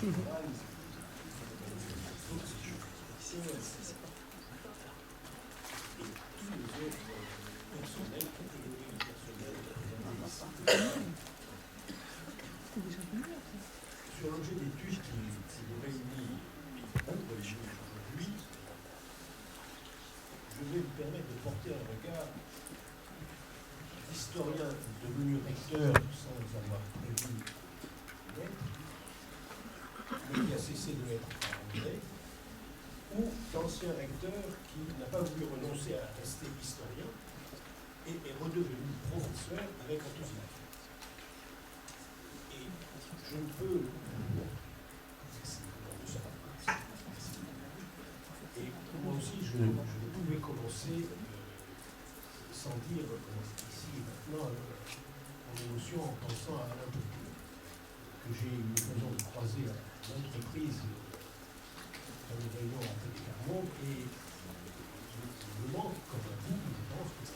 Sur l'objet d'étude qui nous réunit aujourd'hui, je vais me permettre de porter un regard d'historien devenu recteur sans avoir prévu l'être, mais qui a cessé de l'être par André, ou d'ancien recteur qui n'a pas voulu renoncer à rester historien et est redevenu professeur avec enthousiasme. Et je ne peux... Et moi aussi, je ne pouvais commencer sans dire ici maintenant en émotion en pensant à Alain Bocquet, que j'ai eu l'occasion de croiser à maintes reprises dans les réunions à Télé-Carmonde, et je me manque comme à vous, je pense que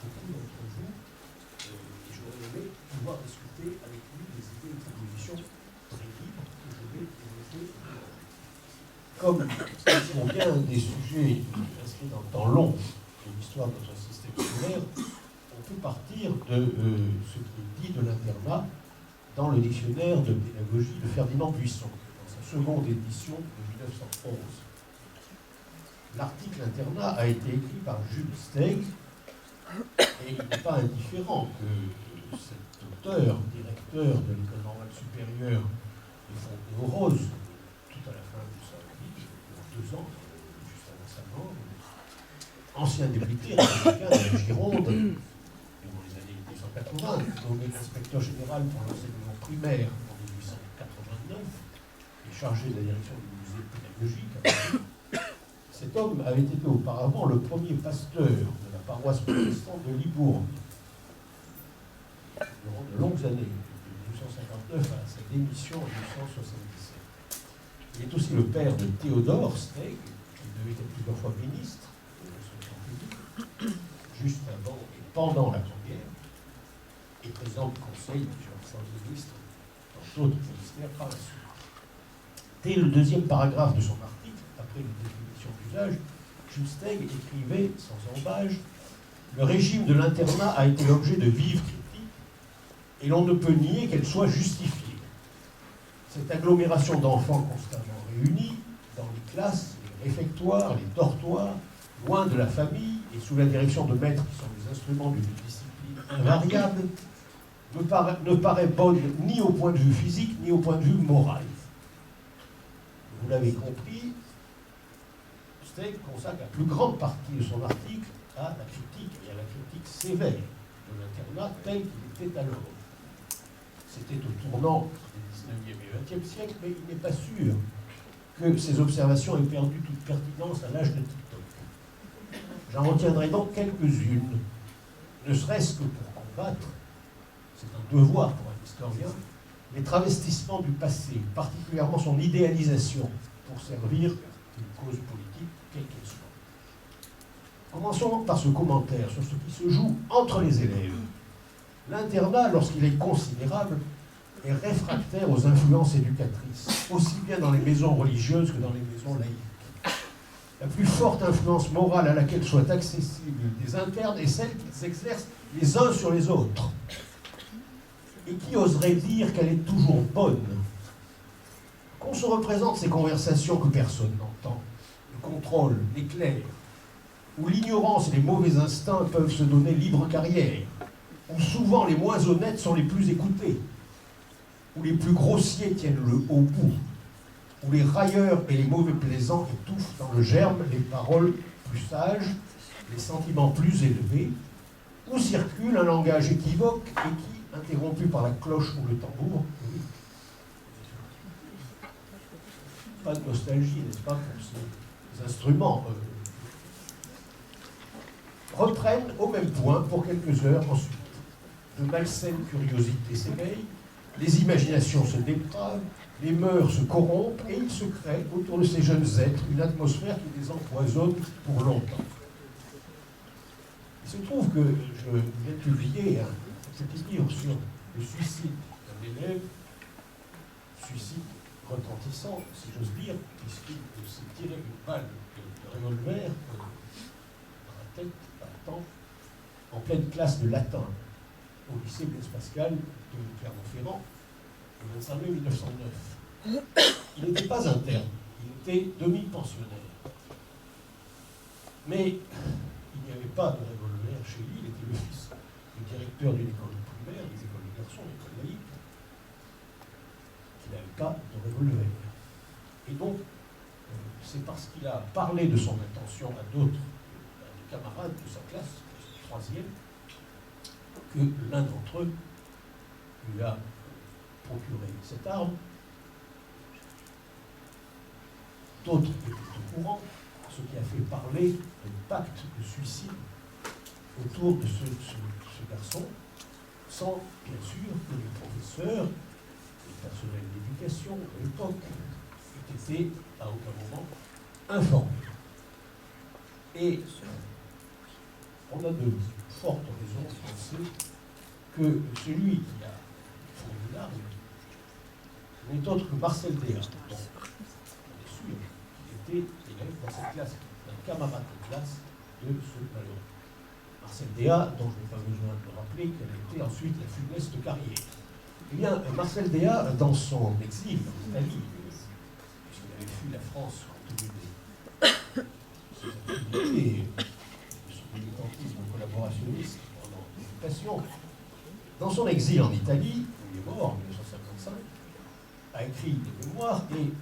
beaucoup d'entre vous, et j'aurais aimé pouvoir discuter avec lui des idées et propositions très libres que je vais évoquer. Comme il convient des sujets inscrits dans le temps long de l'histoire de notre système scolaire, on peut partir de ce qui est dit de l'internat dans le dictionnaire de pédagogie de Ferdinand Buisson, dans sa seconde édition de 1911. L'article internat a été écrit par Jules Steig, et il n'est pas indifférent que cet auteur, directeur de l'École normale supérieure de Fontenay-aux-Roses, tout à la fin de sa vie, pour 2 ans, juste avant sa mort, ancien député républicain de la Gironde, durant les années 1980, nommé inspecteur général pour l'enseignement primaire en 1889, et chargé de la direction du musée pédagogique. Cet homme avait été auparavant le premier pasteur de la paroisse protestante de Libourne, durant de longues années, de 1859 à sa démission en 1977. Il est aussi le père de Théodore Steig, qui devait être plusieurs fois ministre de l'instruction publique, juste avant et pendant la Grande Guerre, et président du Conseil de plusieurs fois ministre dans d'autres ministères par la suite. Dès le 2e paragraphe de son article, après une définition d'usage, Jules Steig écrivait sans embâge: le régime de l'internat a été l'objet de vives critiques, et l'on ne peut nier qu'elle soit justifiée. Cette agglomération d'enfants constamment réunis dans les classes, les réfectoires, les dortoirs, loin de la famille et sous la direction de maîtres qui sont les instruments d'une discipline invariable, ne paraît bonne ni au point de vue physique ni au point de vue moral. Vous l'avez compris, Steig consacre la plus grande partie de son article à la critique, et à la critique sévère de l'internat tel qu'il était alors. C'était au tournant du 19e et 20e siècle, mais il n'est pas sûr que ces observations aient perdu toute pertinence à l'âge de TikTok. J'en retiendrai donc quelques-unes, ne serait-ce que pour combattre, c'est un devoir pour un historien, les travestissements du passé, particulièrement son idéalisation pour servir une cause politique, quelle qu'elle soit. Commençons donc par ce commentaire sur ce qui se joue entre les élèves. L'internat, lorsqu'il est considérable, est réfractaire aux influences éducatrices, aussi bien dans les maisons religieuses que dans les maisons laïques. La plus forte influence morale à laquelle soient accessibles des internes est celle qu'ils exercent les uns sur les autres. Et qui oserait dire qu'elle est toujours bonne? Qu'on se représente ces conversations que personne n'entend, le contrôle, l'éclair, où l'ignorance et les mauvais instincts peuvent se donner libre carrière, où souvent les moins honnêtes sont les plus écoutés, où les plus grossiers tiennent le haut bout, où les railleurs et les mauvais plaisants étouffent dans le germe les paroles plus sages, les sentiments plus élevés, où circule un langage équivoque et qui, interrompu par la cloche ou le tambour, oui. Pas de nostalgie, n'est-ce pas, pour ces instruments, reprennent au même point pour quelques heures ensuite. De malsaines curiosités s'éveillent, les imaginations se dépravent, les mœurs se corrompent, et il se crée autour de ces jeunes êtres une atmosphère qui les empoisonne pour longtemps. Il se trouve que je viens de publier un petit livre sur le suicide d'un élève, suicide retentissant, si j'ose dire, puisqu'il s'est tiré une balle de revolver dans la tête, par temps, en pleine classe de latin au lycée Blaise Pascal de Clermont-Ferrand, le 25 mai 1909. Il n'était pas interne, il était demi-pensionnaire. Mais il n'y avait pas de revolver chez lui, il était le fils du directeur d'une école primaire, des écoles de garçons, des écoles laïques, qui n'avait pas de revolver. Et donc, c'est parce qu'il a parlé de son intention à d'autres camarades de sa classe, troisième, que l'un d'entre eux lui a procuré cette arme. D'autres étaient au courant, ce qui a fait parler de pacte de suicide autour de ce garçon, sans, bien sûr, que les professeurs, les personnels d'éducation de l'époque aient été à aucun moment informés. Et on a de fortes raisons de penser que celui qui a fourni l'arme n'est autre que Marcel Déat, dont on est sûr qu'il était élève dans cette classe, un camarade de classe de ce malheureux. Marcel Déat, dont je n'ai pas besoin de rappeler qu'elle a été ensuite la funeste carrière. Eh bien, Marcel Déat, dans son exil en Italie, puisqu'il avait fui la France compte tenu de ses activités, de son militantisme collaborationniste pendant l'occupation, dans son exil en Italie, où il est mort en 1955, a écrit des mémoires et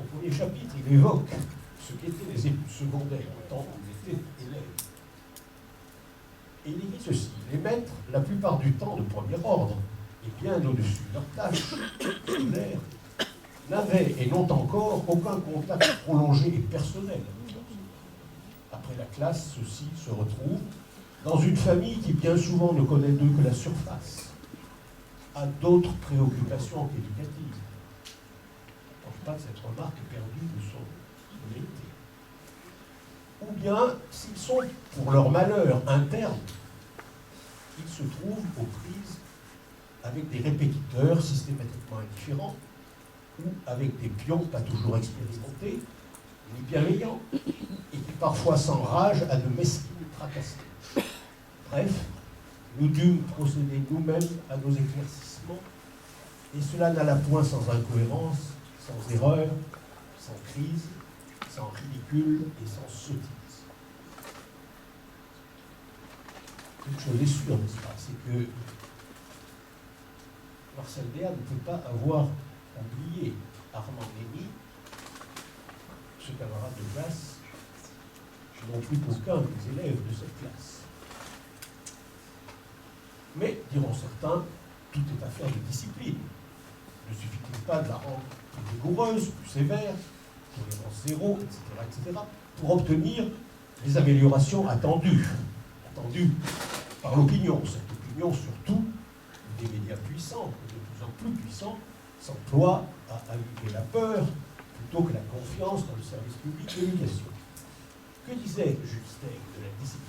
au premier chapitre, il évoque ce qu'étaient les études secondaires au temps où il était élève. Et il écrit ceci: les maîtres, la plupart du temps de premier ordre, et bien au-dessus de leurs tâches scolaires, n'avaient et n'ont encore aucun contact prolongé et personnel. Après la classe, ceux-ci se retrouvent dans une famille qui bien souvent ne connaît d'eux que la surface, a d'autres préoccupations qu'éducatives. Je ne pense pas que cette remarque est perdue de son vérité. Ou bien, s'ils sont pour leur malheur interne, ils se trouvent aux prises avec des répétiteurs systématiquement indifférents ou avec des pions pas toujours expérimentés ni bienveillants et qui parfois s'enragent à de mesquines tracasseries. Bref, nous dûmes procéder nous-mêmes à nos éclaircissements et cela n'alla point sans incohérence, sans erreur, sans crise, sans ridicule et sans sottise. Une chose est sûre, n'est-ce pas, c'est que Marcel Déat ne peut pas avoir oublié Armand Némy, ce camarade de classe, non plus qu'aucun des élèves de cette classe. Mais, diront certains, tout est affaire de discipline. Ne suffit-il pas de la rendre plus rigoureuse, plus sévère, tolérance zéro, etc., pour obtenir les améliorations attendues par l'opinion. Cette opinion, surtout, des médias puissants, de plus en plus puissants, s'emploie à aviver la peur plutôt que la confiance dans le service public de l'éducation. Que disait Jules Steg de la discipline?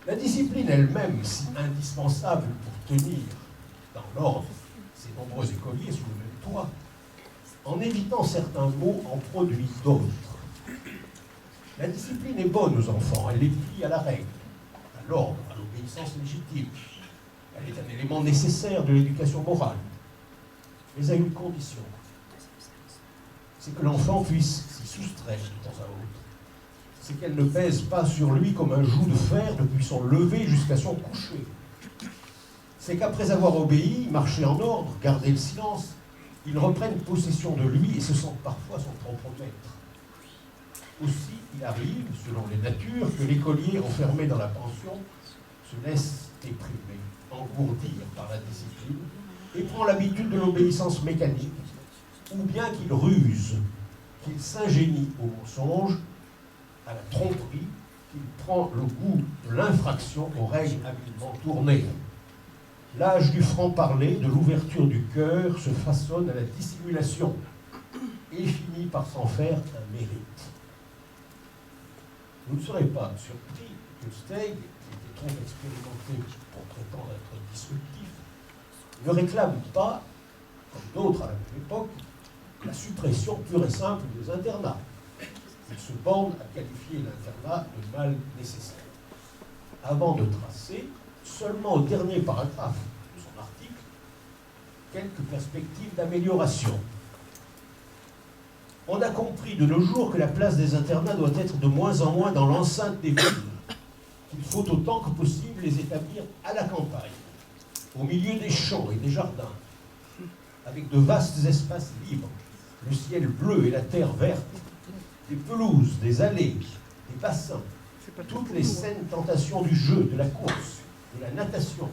La discipline elle-même, si indispensable pour tenir dans l'ordre ces nombreux écoliers sous le même toit, en évitant certains mots, en produit d'autres. La discipline est bonne aux enfants, elle les plie à la règle, à l'ordre, à l'obéissance légitime. Elle est un élément nécessaire de l'éducation morale, mais à une condition. C'est que l'enfant puisse s'y soustraire de temps à autre. C'est qu'elle ne pèse pas sur lui comme un joug de fer depuis son lever jusqu'à son coucher. C'est qu'après avoir obéi, marché en ordre, gardé le silence, il reprenne possession de lui et se sente parfois son propre maître. Aussi, il arrive, selon les natures, que l'écolier enfermé dans la pension se laisse éprimer, engourdir par la discipline et prend l'habitude de l'obéissance mécanique, ou bien qu'il ruse, qu'il s'ingénie au mensonge, à la tromperie, qu'il prend le goût de l'infraction aux règles habilement tournées. L'âge du franc-parler, de l'ouverture du cœur, se façonne à la dissimulation et finit par s'en faire un mérite. Vous ne serez pas surpris que Steg, qui était trop expérimenté pour prétendre être disruptif, ne réclame pas comme d'autres à la même époque, la suppression pure et simple des internats. Il se borne à qualifier l'internat de mal nécessaire, avant de tracer, seulement au dernier paragraphe de son article, quelques perspectives d'amélioration. On a compris de nos jours que la place des internats doit être de moins en moins dans l'enceinte des villes, qu'il faut autant que possible les établir à la campagne, au milieu des champs et des jardins, avec de vastes espaces libres, le ciel bleu et la terre verte, des pelouses, des allées, des bassins, toutes les saines tentations du jeu, de la course, de la natation,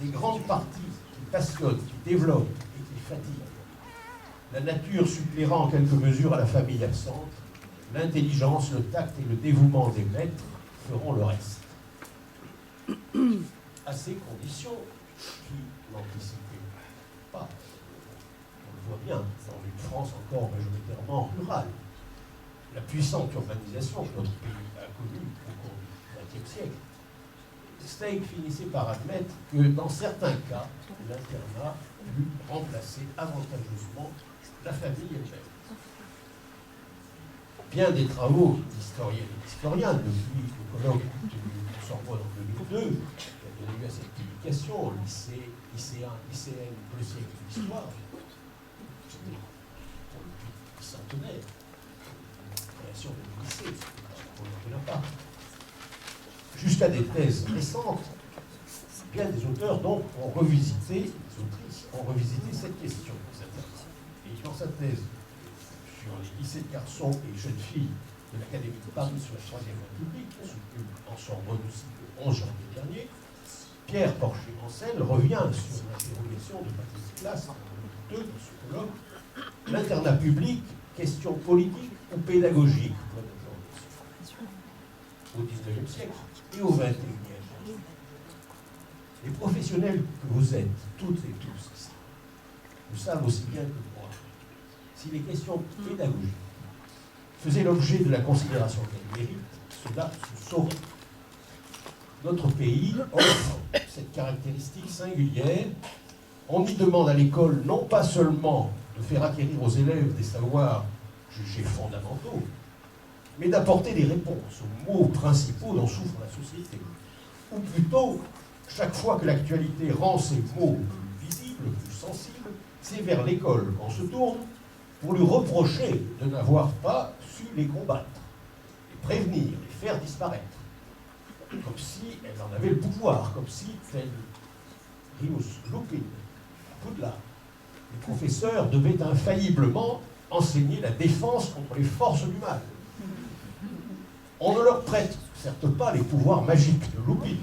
des grandes parties qui passionnent, qui développent et qui fatiguent. La nature suppléera en quelque mesure à la famille absente, l'intelligence, le tact et le dévouement des maîtres feront le reste. À ces conditions, qui n'anticipaient pas, on le voit bien, dans une France encore majoritairement rurale, la puissante urbanisation que notre pays a connue au cours du XXe siècle, Steig finissait par admettre que dans certains cas, l'internat put remplacer avantageusement la famille elle-même. Bien des travaux d'historiennes et d'historiens, depuis le colloque tenu en Sorbonne en 2002, qui a donné lieu à cette publication, lycéen, lycéenne, le siècle d'histoire, c'était pour le centenaire, la création du lycée, on n'en a pas. Jusqu'à des thèses récentes, bien des auteurs donc ont revisité, des autrices ont revisité cette question. Et dans sa thèse sur les lycées de garçons et jeunes filles de l'Académie de Paris sur la Troisième République, soutenue en Sorbonne aussi le 11 janvier dernier, Pierre Porcher-Ancel revient sur l'interrogation de Patrice Classe, en 2002, dans ce colloque, l'internat public, question politique ou pédagogique au XIXe siècle et au XXIe siècle. Les professionnels que vous êtes, toutes et tous ici, vous savez aussi bien que moi, si les questions pédagogiques faisaient l'objet de la considération qu'elles méritent, cela se saurait. Notre pays offre cette caractéristique singulière. On y demande à l'école non pas seulement de faire acquérir aux élèves des savoirs jugés fondamentaux, mais d'apporter des réponses aux maux principaux dont souffre la société. Ou plutôt, chaque fois que l'actualité rend ces maux plus visibles, plus sensibles, c'est vers l'école qu'on se tourne pour lui reprocher de n'avoir pas su les combattre, les prévenir, les faire disparaître. Comme si elle en avait le pouvoir, comme si, tel Remus Lupin, à Poudlard, les professeurs devaient infailliblement enseigner la défense contre les forces du mal. On ne leur prête certes pas les pouvoirs magiques de Lupin,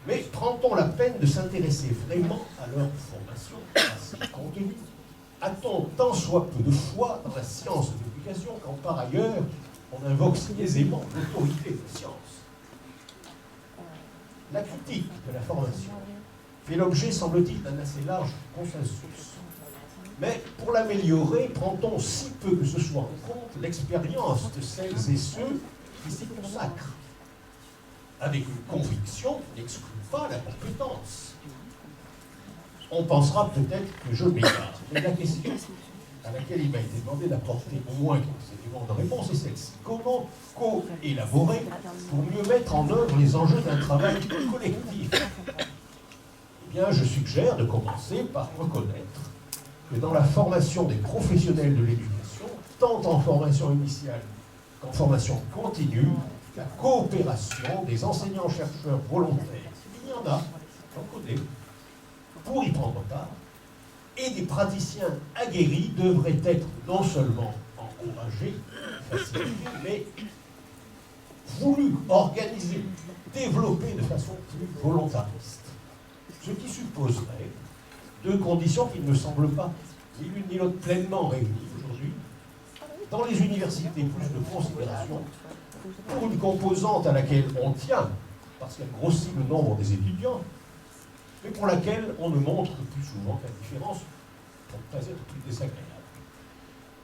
mais prend-on la peine de s'intéresser vraiment à leur formation, à ses contenus? A-t-on tant soit peu de foi dans la science de l'éducation quand par ailleurs on invoque si aisément l'autorité de la science? La critique de la formation fait l'objet, semble-t-il, d'un assez large consensus. Mais pour l'améliorer, prend-on si peu que ce soit en compte l'expérience de celles et ceux qui s'y consacrent, avec une conviction qui n'exclut pas la compétence? On pensera peut-être que je m'égare, mais la question à laquelle il m'a été demandé d'apporter au moins quelques éléments de réponse est celle-ci. Comment co-élaborer pour mieux mettre en œuvre les enjeux d'un travail collectif? Eh bien, je suggère de commencer par reconnaître que dans la formation des professionnels de l'éducation, tant en formation initiale qu'en formation continue, la coopération des enseignants-chercheurs volontaires, il y en a, j'en connais, pour y prendre part, et des praticiens aguerris devraient être non seulement encouragés, facilités, mais voulus, organisés, développés de façon plus volontariste. Ce qui supposerait deux conditions qui ne me semblent pas ni l'une ni l'autre pleinement réunies aujourd'hui. Dans les universités, plus de considération pour une composante à laquelle on tient, parce qu'elle grossit le nombre des étudiants, mais pour laquelle on ne montre que plus souvent que la différence pour ne pas être plus désagréable.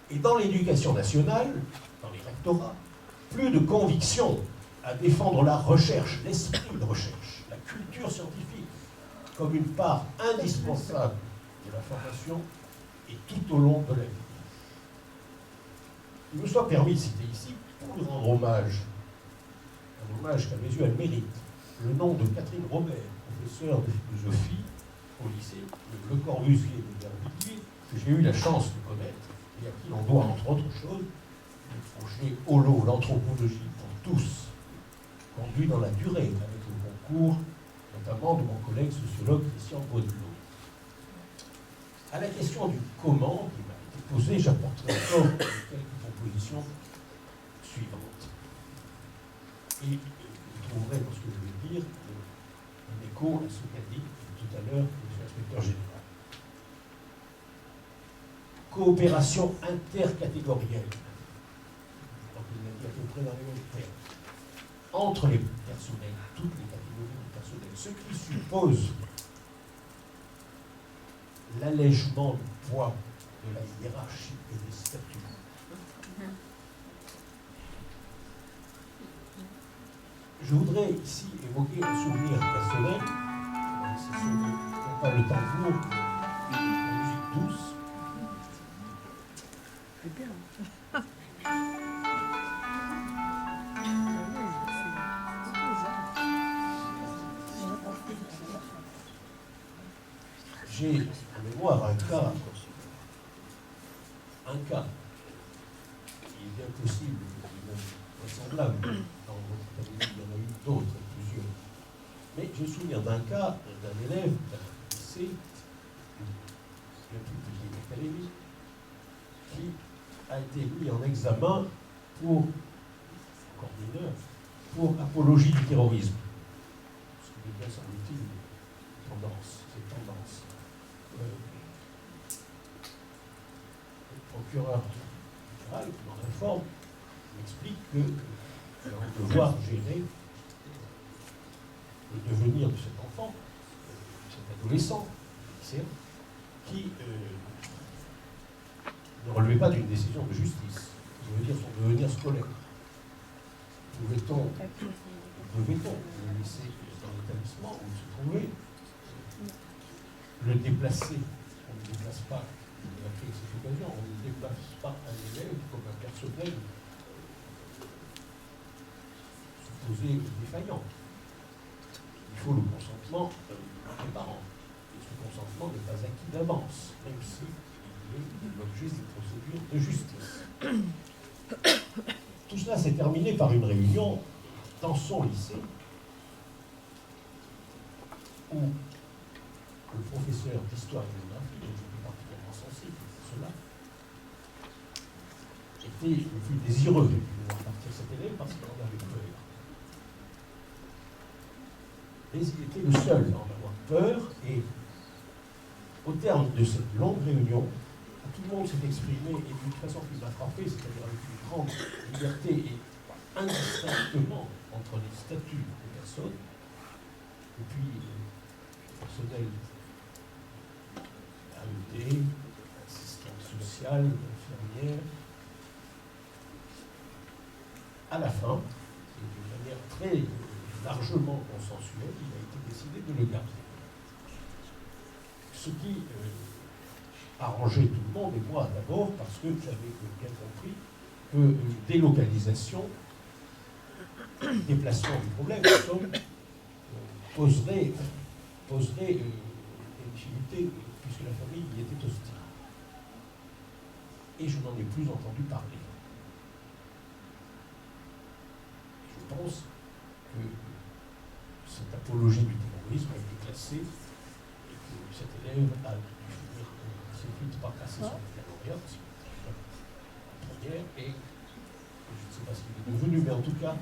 Et dans l'éducation nationale, dans les rectorats, plus de conviction à défendre la recherche, l'esprit de recherche, la culture scientifique, comme une part indispensable de la formation et tout au long de la vie. Il me soit permis de citer ici, pour lui rendre hommage, un hommage qu'à mes yeux elle mérite, le nom de Catherine Robert, professeure de philosophie au lycée Le Corbusier de Vervilliers, que j'ai eu la chance de connaître, et à qui l'on doit, entre autres choses, le projet Holo, l'anthropologie pour tous, conduit dans la durée avec le concours, notamment de mon collègue sociologue Christian Baudelot. À la question du comment qui m'a été posée, j'apporterai encore quelques propositions suivantes. Et vous trouverez dans ce que je vais dire un écho à ce qu'a dit tout à l'heure M. l'inspecteur général. Coopération intercatégorielle, je crois qu'il l'a dit à peu près dans les mêmes termes, entre les personnels, toutes les catégories de personnel, ce qui suppose l'allègement du poids de la hiérarchie et des statuts. Je voudrais ici évoquer un souvenir personnel, c'est ce dont pas le tambour, la musique douce. C'est bien. J'ai en mémoire un cas qui est bien possible, vraisemblable, dans votre cabinet, il y en a eu d'autres, plusieurs. Mais je me souviens d'un cas d'un élève d'un lycée, bien plus petit académique, qui a été mis en examen pour, encore mineur, pour apologie du terrorisme. Ce qui est bien, semble-t-il, une tendance, cette tendance. Le procureur général, qui m'en informe, m'explique que nous allons devoir gérer le devenir de cet enfant, cet adolescent, lycéen, qui ne relevait pas d'une décision de justice, je veux dire son devenir scolaire. Pouvait-on le laisser dans l'établissement où il se trouvait, le déplacer? On ne déplace pas, il a fait cette occasion, on ne déplace pas un élève comme un personnel supposé défaillant. Il faut le consentement des parents. Et ce consentement n'est pas acquis d'avance, même s'il est l'objet d'une procédure de justice. Tout cela s'est terminé par une réunion dans son lycée où le professeur d'histoire et de géographie, dont j'étais particulièrement sensible à cela, était le plus désireux de voir partir cet élève parce qu'il en avait peur. Mais il était le seul à en avoir peur, et au terme de cette longue réunion, où tout le monde s'est exprimé et d'une façon qui m'a frappé, c'est-à-dire avec une grande liberté et indistinctement entre les statuts des personnes, et puis le personnel AED, assistante sociale, infirmière, à la fin, et d'une manière très largement consensuelle, il a été décidé de le garder. Ce qui arrangeait tout le monde, et moi d'abord, parce que j'avais bien compris que délocalisation, déplacement du problème, en somme, poserait des difficultés, puisque la famille y était hostile. Et je n'en ai plus entendu parler. Je pense que cette apologie du terrorisme a été classée et que cet élève a dû finir, s'est vite par casser son baccalauréat, en première, et je ne sais pas ce qu'il est devenu, mais en tout cas,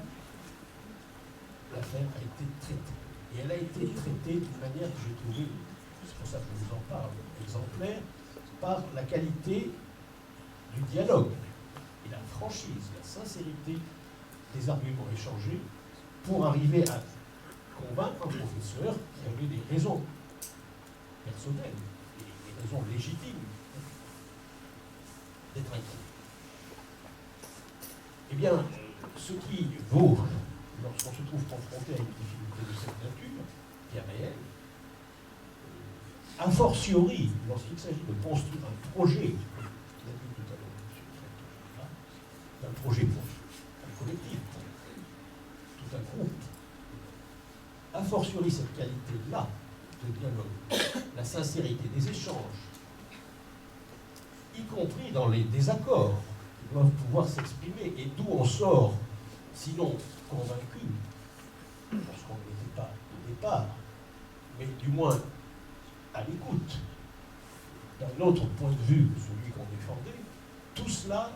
l'affaire a été traitée. Et elle a été traitée d'une manière que j'ai trouvée, c'est pour ça que je vous en parle, exemplaire, par la qualité du dialogue et la franchise, la sincérité des arguments échangés pour arriver à convaincre un professeur qui avait des raisons personnelles et des raisons légitimes d'être inquiet. Eh bien, ce qui vaut lorsqu'on se trouve confronté à une difficulté de cette nature, qui est réelle, A fortiori, lorsqu'il s'agit de construire un projet, comme l'a dit tout à l'heure M. un projet pour un collectif, pour tout un groupe, a fortiori cette qualité-là de dialogue, la sincérité des échanges, y compris dans les désaccords, qui doivent pouvoir s'exprimer, et d'où on sort, sinon convaincu, parce qu'on n'était pas au départ, mais du moins à l'écoute d'un autre point de vue que celui qu'on défendait, tout cela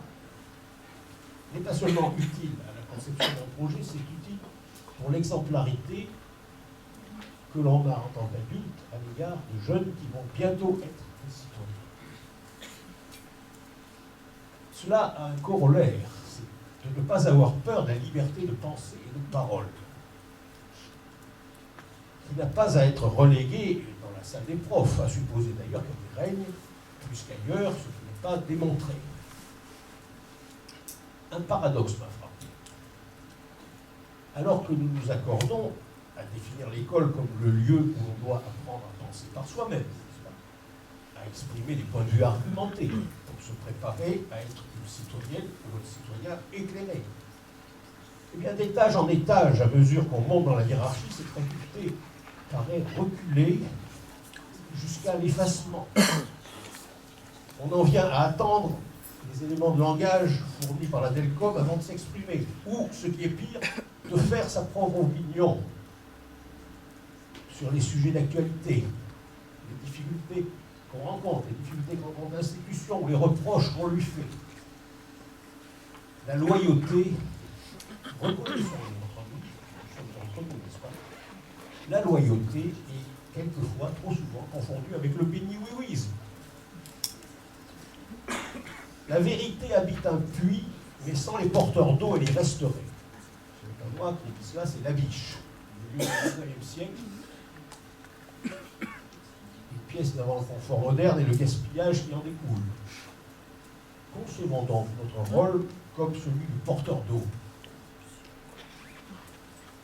n'est pas seulement utile à la conception d'un projet, c'est utile pour l'exemplarité que l'on a en tant qu'adulte à l'égard de jeunes qui vont bientôt être des citoyens. Cela a un corollaire, c'est de ne pas avoir peur de la liberté de pensée et de parole, qui n'a pas à être reléguée dans la salle des profs, à supposer d'ailleurs qu'elle y règne plus qu'ailleurs, ce qui n'est pas démontré. Un paradoxe m'a frappé. Alors que nous nous accordons à définir l'école comme le lieu où on doit apprendre à penser par soi-même, à exprimer des points de vue argumentés, pour se préparer à être une citoyenne ou un citoyen éclairé. Eh bien, d'étage en étage, à mesure qu'on monte dans la hiérarchie, cette faculté paraît reculer jusqu'à l'effacement. On en vient à attendre les éléments de langage fournis par la DELCOM avant de s'exprimer, ou, ce qui est pire, de faire sa propre opinion sur les sujets d'actualité, les difficultés qu'on rencontre, les difficultés qu'on rencontre l'institution, ou les reproches qu'on lui fait. La loyauté, reconnaissons entre nous, n'est-ce pas? La loyauté est quelquefois, trop souvent, confondue avec le béni-oui-ouisme. La vérité habite un puits, mais sans les porteurs d'eau, elle y resterait. C'est pas moi qui dis cela, c'est Labiche, au milieu du XIXe siècle. Une pièce d'avant le confort moderne et le gaspillage qui en découle. Concevons donc notre rôle comme celui du porteur d'eau.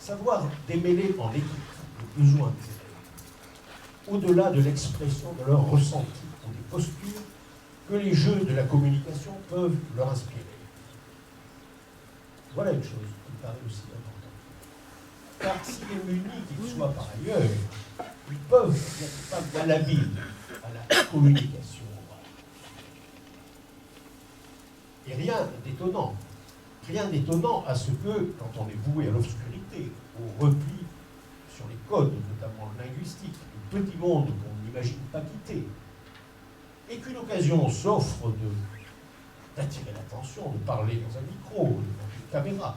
Savoir démêler en équipe le besoin des élèves, au-delà de l'expression de leurs ressentis ou des postures que les jeux de la communication peuvent leur inspirer. Voilà une chose qui me paraît aussi importante. Car s'il est muni qu'ils soient par ailleurs, ils peuvent n'être pas malhabiles à la communication orale. Et rien d'étonnant à ce que, quand on est voué à l'obscurité, au repli sur les codes, notamment linguistiques, du petit monde qu'on n'imagine pas quitter, et qu'une occasion s'offre d'attirer l'attention, de parler dans un micro, devant une caméra,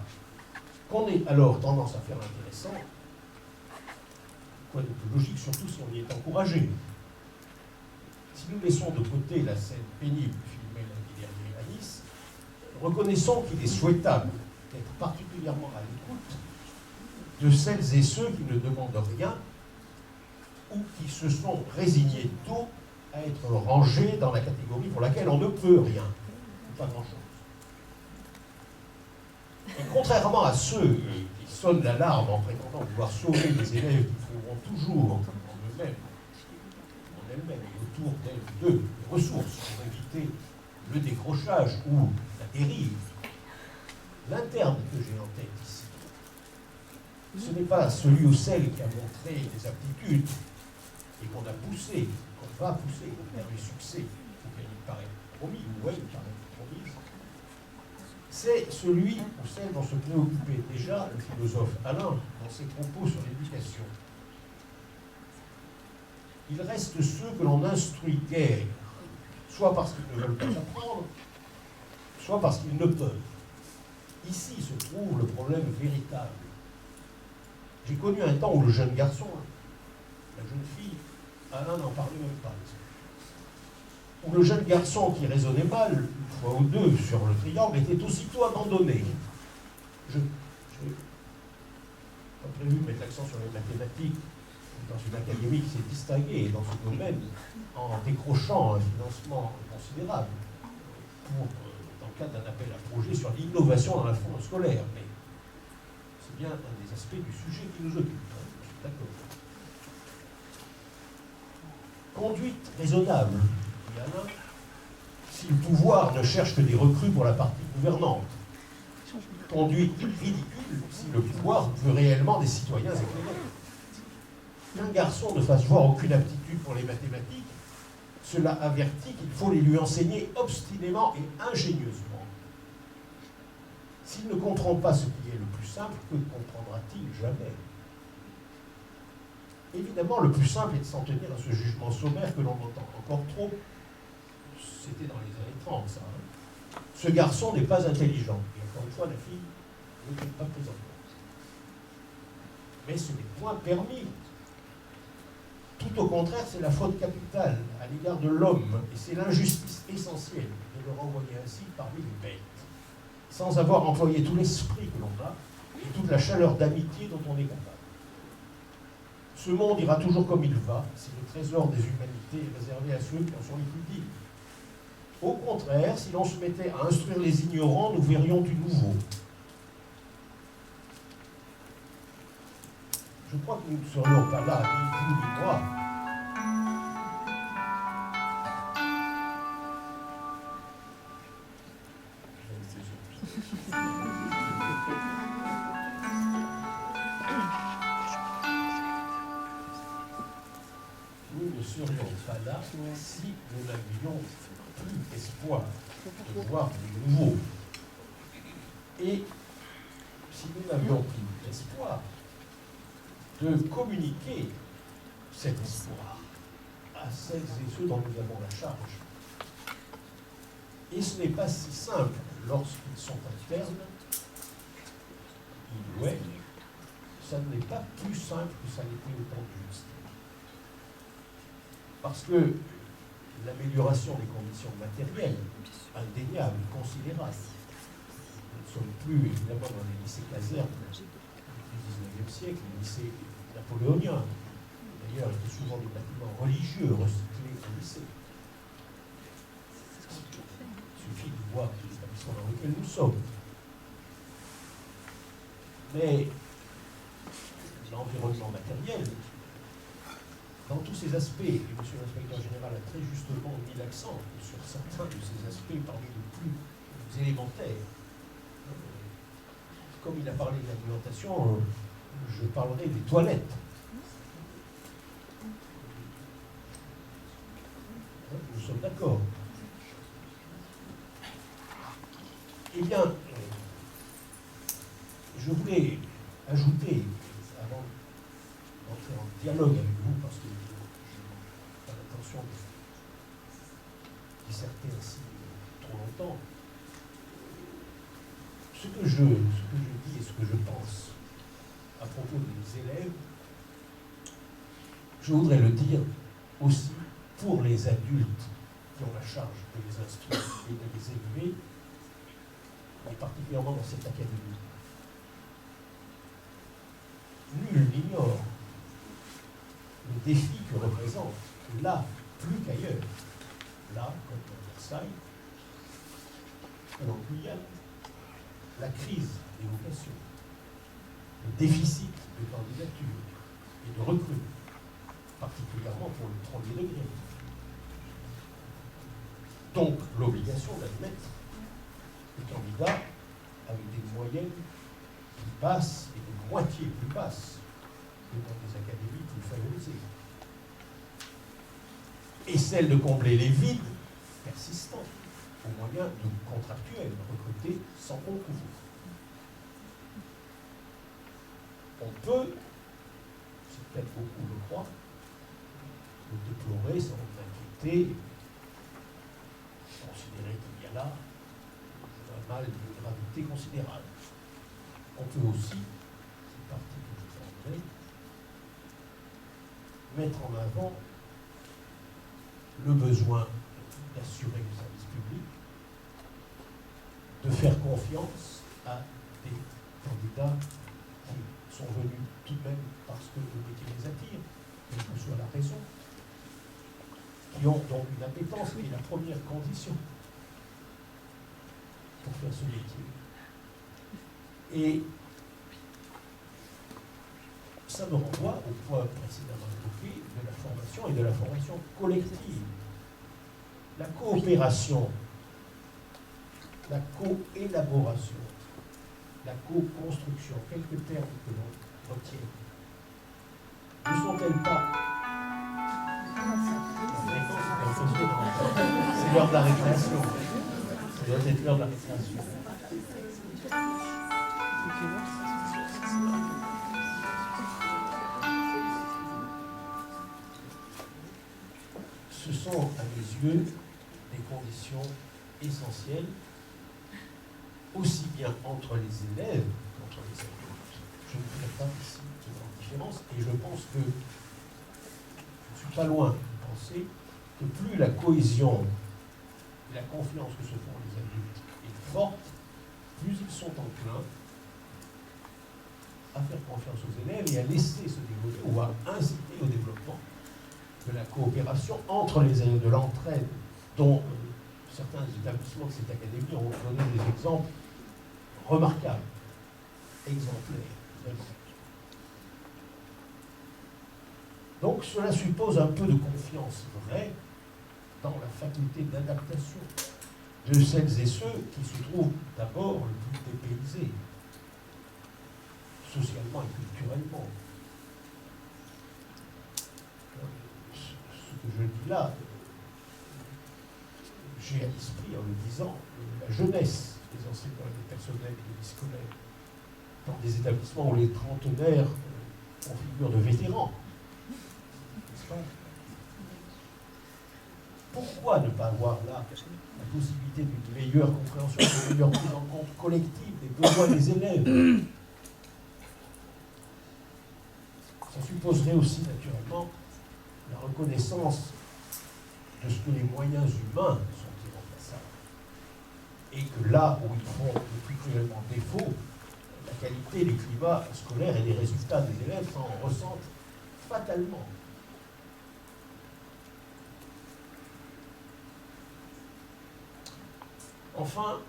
qu'on ait alors tendance à faire l'intéressant, quoi de plus logique, surtout si on y est encouragé. Si nous laissons de côté la scène pénible filmée l'année dernière à Nice, reconnaissons qu'il est souhaitable d'être particulièrement à l'écoute de celles et ceux qui ne demandent rien ou qui se sont résignés tôt à être rangés dans la catégorie pour laquelle on ne peut rien, ou pas grand-chose. Et contrairement à ceux qui sonnent l'alarme en prétendant vouloir sauver des élèves qui trouveront toujours en eux-mêmes, en elles-mêmes et autour d'eux, des ressources pour éviter le décrochage ou la dérive, l'interne que j'ai en tête ici, ce n'est pas celui ou celle qui a montré des aptitudes et qu'on a poussé, qu'on va pousser vers les succès auxquels il paraît promis, ou elle paraît promise. C'est celui ou celle dont se préoccupait déjà le philosophe Alain dans ses propos sur l'éducation. Il reste ceux que l'on instruit guère, soit parce qu'ils ne veulent pas apprendre, soit parce qu'ils ne peuvent. Ici se trouve le problème véritable. J'ai connu un temps où le jeune garçon, la jeune fille, Alain n'en parlait même pas. Où le jeune garçon qui raisonnait mal, une fois ou deux sur le triangle, était aussitôt abandonné. Je n'ai pas prévu de mettre l'accent sur les mathématiques dans une académie qui s'est distinguée dans ce domaine en décrochant un financement considérable pour, dans le cadre d'un appel à projet sur l'innovation dans la forme scolaire. Mais c'est bien un des aspects du sujet qui nous occupe. Je suis d'accord. Conduite raisonnable, dit Alain, si le pouvoir ne cherche que des recrues pour la partie gouvernante. Conduite ridicule si le pouvoir veut réellement des citoyens éclairés. Qu'un garçon ne fasse voir aucune aptitude pour les mathématiques, cela avertit qu'il faut les lui enseigner obstinément et ingénieusement. S'il ne comprend pas ce qui est le plus simple, que comprendra-t-il jamais? Évidemment, le plus simple est de s'en tenir à ce jugement sommaire que l'on entend encore trop. C'était dans les années 30, ça. Hein. Ce garçon n'est pas intelligent. Et encore une fois, la fille n'était pas prise en compte. Mais ce n'est point permis. Tout au contraire, c'est la faute capitale à l'égard de l'homme, et c'est l'injustice essentielle de le renvoyer ainsi parmi les bêtes, sans avoir employé tout l'esprit que l'on a et toute la chaleur d'amitié dont on est capable. Ce monde ira toujours comme il va, si le trésor des humanités est réservé à ceux qui en sont les plus dignes. Au contraire, si l'on se mettait à instruire les ignorants, nous verrions du nouveau. Je crois que nous ne serions pas là, ni vous ni moi. Nous ne serions pas là si nous n'avions plus espoir de voir du nouveau. Et si nous n'avions plus espoir de communiquer cet espoir à celles et ceux dont nous avons la charge. Et ce n'est pas si simple lorsqu'ils sont internes, ils ou elles, ça n'est pas plus simple que ça l'était au temps de Justin. Parce que l'amélioration des conditions matérielles, indéniable, considérable, nous ne sommes plus évidemment dans les lycées casernes du XIXe siècle, les lycées napoléoniens. D'ailleurs, il y a souvent des bâtiments religieux recyclés au lycée. Il suffit de voir les établissements dans lesquels nous sommes. Mais l'environnement matériel, dans tous ces aspects, et M. l'inspecteur général a très justement mis l'accent sur certains de ces aspects parmi les plus élémentaires. Comme il a parlé de l'alimentation, je parlerai des toilettes. Nous sommes d'accord. Eh bien, je voulais ajouter, avant d'entrer en dialogue avec vous, parce que je n'ai pas l'intention de disserter ainsi trop longtemps, ce que je dis et ce que je pense à propos des élèves, je voudrais le dire aussi pour les adultes qui ont la charge de les instruire et de les élever, et particulièrement dans cette académie. Nul n'ignore le défi que représente, là, plus qu'ailleurs, là, comme à Versailles, comme en Guyane, la crise des vocations, le déficit de candidature et de recrues, particulièrement pour le premier degré. Donc, l'obligation d'admettre les candidats avec des moyennes qui passent et de moitié plus basses que dans des académies plus favorisées. Et celle de combler les vides persistants au moyen de contractuels recrutés sans concours. On peut, c'est peut-être beaucoup le croient, le déplorer sans inquiéter, considérer qu'il y a là un mal de gravité considérable. On peut aussi, c'est partie que je prendrai, mettre en avant le besoin d'assurer le service public, de faire confiance à des candidats qui sont venus tout de même parce que le métier les attire, quelle que soit la raison, qui ont donc une appétence, qui est la première condition pour faire ce métier. Et ça me renvoie au point précédemment évoqué de la formation et de la formation collective. La coopération, la co-élaboration, la co-construction, quelques termes que l'on retient, ne sont-elles pas... C'est l'heure de la récréation. Ça doit être l'heure de la récréation. Ce sont, à mes yeux, des conditions essentielles, aussi bien entre les élèves qu'entre les adultes. Je ne ferai pas ici de grande différence, et je pense que je ne suis pas loin de penser que plus la cohésion et la confiance que se font les adultes est forte, plus ils sont enclins à faire confiance aux élèves et à laisser se développer ou à inciter au développement de la coopération entre les élèves, de l'entraide, dont certains établissements de cette académie ont donné des exemples remarquables, exemplaires, vraiment. Donc cela suppose un peu de confiance vraie dans la faculté d'adaptation de celles et ceux qui se trouvent d'abord le plus dépaysés, socialement et culturellement. Ce que je dis là, j'ai à l'esprit en le disant la jeunesse des enseignants et des personnels et des scolaires dans des établissements où les trentenaires ont figure de vétérans. N'est-ce pas ? Pourquoi ne pas avoir là la possibilité d'une meilleure compréhension, d'une meilleure prise en compte collective des besoins des élèves? Ça supposerait aussi naturellement la reconnaissance de ce que les moyens humains sont irremplaçables. Et que là où ils font le plus cruellement défaut, la qualité, les climats scolaires et les résultats des élèves s'en ressentent fatalement. Enfin,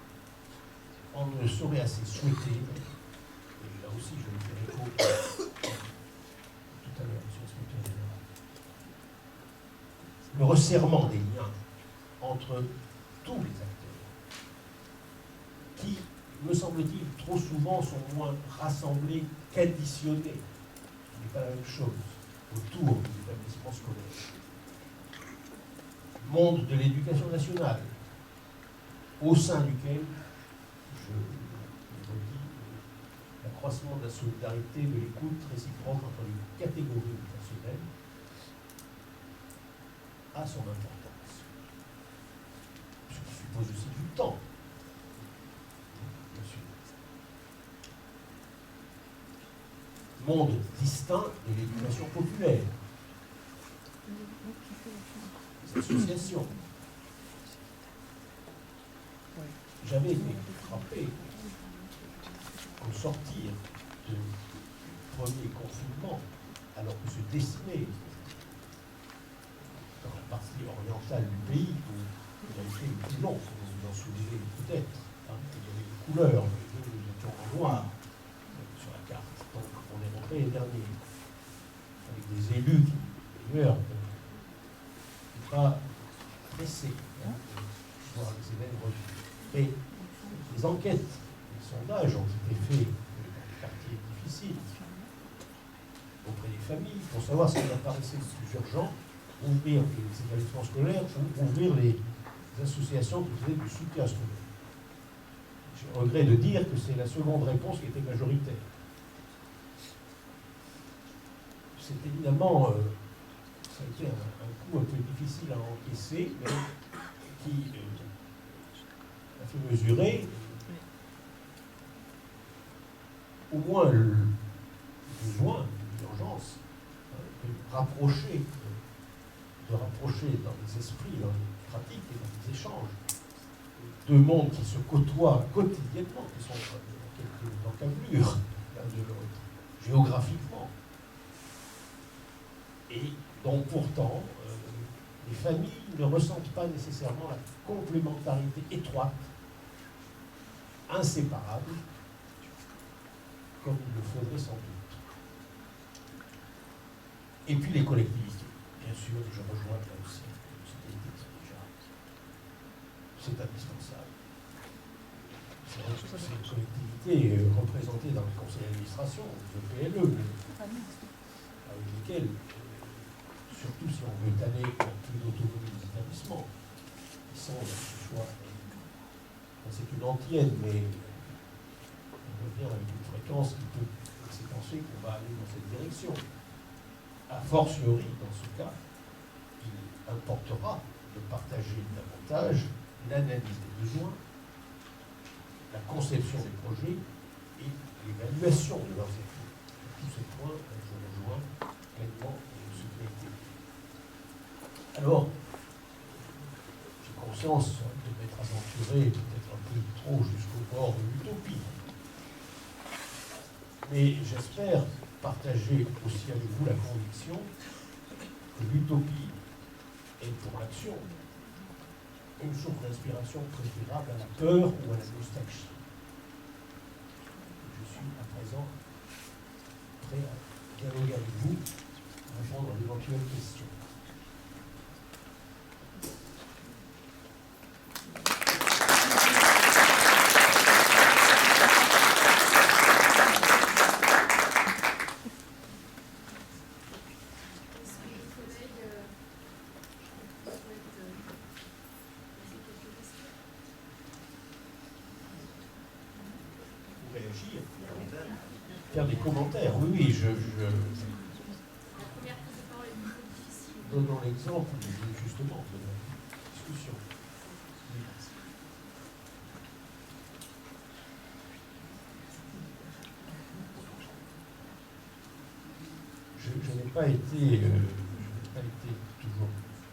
on ne saurait assez souhaiter, et là aussi je le fais écho tout à l'heure, monsieur l'inspecteur général, le resserrement des liens entre tous les acteurs, qui, me semble-t-il, trop souvent sont moins rassemblés qu'additionnés, ce qui n'est pas la même chose, autour de l'établissement scolaire. Monde de l'éducation nationale, au sein duquel, je le redis, l'accroissement de la solidarité, de l'écoute réciproque entre les catégories personnelles a son importance. Ce qui suppose aussi du temps. Bien sûr. Monde distinct de l'éducation populaire. Les associations. J'avais été frappé au sortir du premier confinement, alors que se dessinait dans la partie orientale du pays, où il a été le plus long, vous vous en souvenez peut-être. Hein, il y avait des couleurs, nous étions en noir sur la carte. Donc on est rentré les derniers, avec des élus qui, d'ailleurs, n'étaient pas pressés de voir les événements revus. Et les enquêtes, les sondages ont été faits dans des quartiers difficiles, auprès des familles, pour savoir ce qui apparaissait le plus urgent, ouvrir les établissements scolaires ou ouvrir les associations qui faisaient du soutien scolaire. J'ai regret de dire que c'est la seconde réponse qui était majoritaire. C'est évidemment, ça a été un coup un peu difficile à encaisser, mais qui a fait mesurer au moins le besoin, l'urgence, de rapprocher dans les esprits, dans les pratiques et dans les échanges, deux mondes qui se côtoient quotidiennement, qui sont dans quelques encablures l'un de l'autre, géographiquement, et dont pourtant les familles ne ressentent pas nécessairement la complémentarité étroite, inséparable, comme il le faudrait sans doute. Et puis les collectivités. Bien sûr, je rejoins là aussi, c'était déjà. C'est indispensable. C'est vrai que ces collectivités représentées dans le conseil d'administration, le PLE, avec lesquelles, surtout si on veut aller vers plus d'autonomie des établissements, qui sont, ce choix, c'est une antienne, mais on revient avec une fréquence qui peut laisser penser qu'on va aller dans cette direction. A fortiori, dans ce cas, il importera de partager davantage l'analyse des besoins, la conception des projets et l'évaluation de leurs effets. Sur tous ces points, je rejoins pleinement ce qui a été dit. Alors, j'ai conscience de m'être aventuré peut-être un peu trop jusqu'au bord de l'utopie. Mais j'espère partager aussi avec vous la conviction que l'utopie est pour l'action une source d'inspiration préférable à la peur ou à la nostalgie. Je suis à présent prêt à dialoguer avec vous, à répondre à d'éventuelles questions. Faire des commentaires, oui, donnons l'exemple justement de la discussion. Je n'ai pas été toujours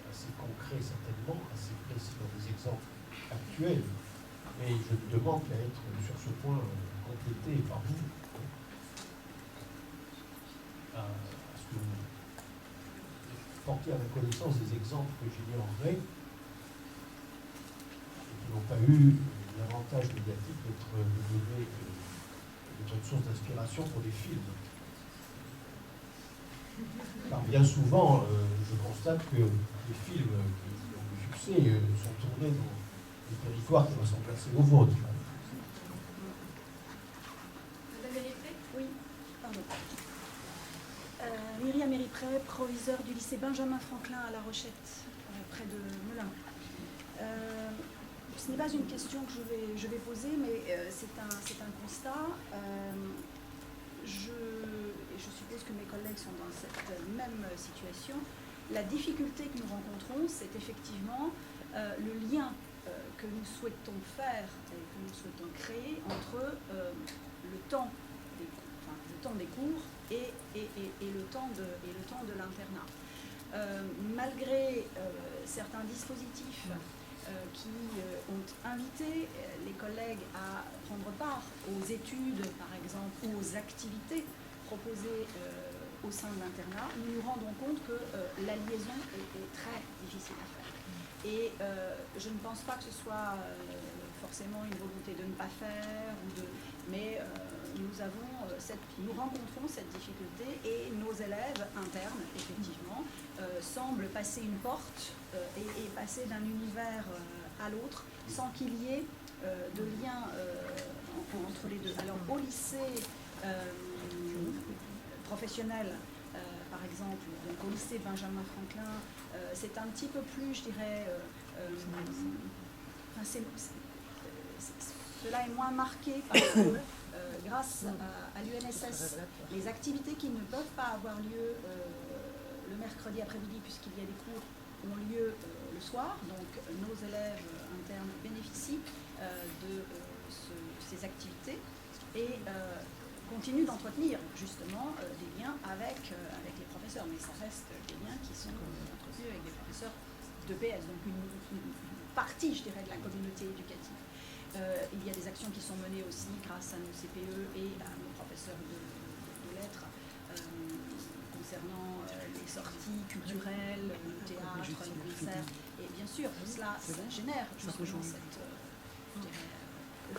assez concret certainement, assez précis dans les exemples actuels, mais je ne demande qu'à être sur ce point complété par vous. À ce que vous portez à la connaissance des exemples que j'ai mis en vrai et qui n'ont pas eu l'avantage médiatique d'être une source d'inspiration pour des films. Car bien souvent, je constate que les films qui ont du succès sont tournés dans des territoires qui ressemblent assez aux vôtres. Oui, pardon. Myriam Méripré, proviseur du lycée Benjamin Franklin à La Rochette, près de Melun. Ce n'est pas une question que je vais poser, mais c'est un constat. Je suppose que mes collègues sont dans cette même situation. La difficulté que nous rencontrons, c'est effectivement le lien que nous souhaitons faire et que nous souhaitons créer entre le temps des cours et le temps de l'internat. Malgré certains dispositifs qui ont invité les collègues à prendre part aux études, par exemple, ou aux activités proposées au sein de l'internat, nous nous rendons compte que la liaison est très difficile à faire. Et je ne pense pas que ce soit forcément une volonté de ne pas faire, mais nous rencontrons cette difficulté et nos élèves internes, effectivement, semblent passer une porte et passer d'un univers à l'autre sans qu'il y ait de lien entre les deux. Alors au lycée professionnel, par exemple, donc au lycée Benjamin Franklin, c'est un petit peu plus, je dirais, cela est moins marqué parce que grâce à l'UNSS, les activités qui ne peuvent pas avoir lieu le mercredi après-midi, puisqu'il y a des cours, ont lieu le soir. Donc nos élèves internes bénéficient de ces activités et continuent d'entretenir justement des liens avec les professeurs. Mais ça reste des liens qui sont entretenus avec des professeurs d'EPS, donc une partie, je dirais, de la communauté éducative. Il y a des actions qui sont menées aussi grâce à nos CPE et à nos professeurs de lettres concernant les sorties culturelles, le théâtre, les concerts. Et bien sûr, tout cela, ça génère justement cette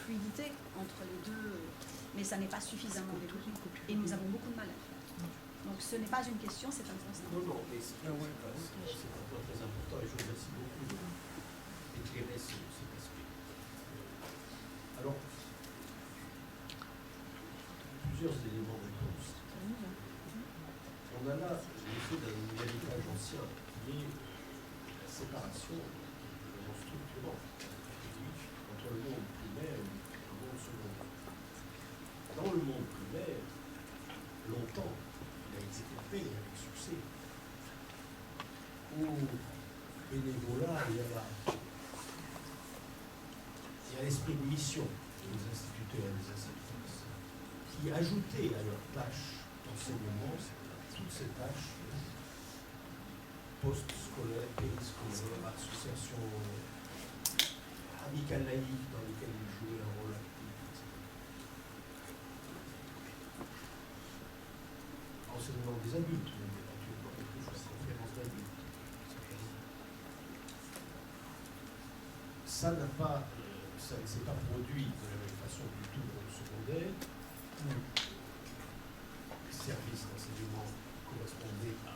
fluidité entre les deux, mais ça n'est pas suffisamment développé. Et nous avons beaucoup de mal à le faire. Donc ce n'est pas une question, c'est un constat. Non, mais c'est un point très important et je vous remercie beaucoup d'éclairer cet aspect. Alors, plusieurs éléments de réponse. On a là l'effet d'un héritage ancien qui est la séparation structurante entre le monde primaire et le monde secondaire. Dans le monde primaire, longtemps, il a été fait avec succès. Au bénévolat, il y a l'esprit de mission des instituteurs et des institutrices qui ajoutaient à leurs tâches d'enseignement toutes ces tâches post-scolaires, périscolaires, associations amicales laïques dans lesquelles ils jouaient un rôle actif, etc. Enseignement des adultes, éventuellement, la conférence d'adultes. Ça n'a pas, ça ne s'est pas produit de la même façon du tout dans le secondaire, où les services d'enseignement correspondaient à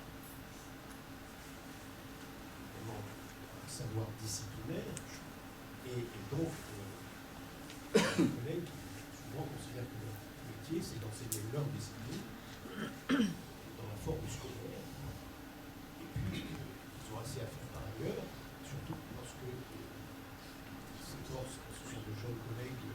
vraiment un savoir disciplinaire, et donc les collègues souvent considèrent que leur métier, c'est d'enseigner leur discipline dans la forme scolaire, et puis ils ont assez à faire par ailleurs, surtout lorsque ce sont de jeunes collègues,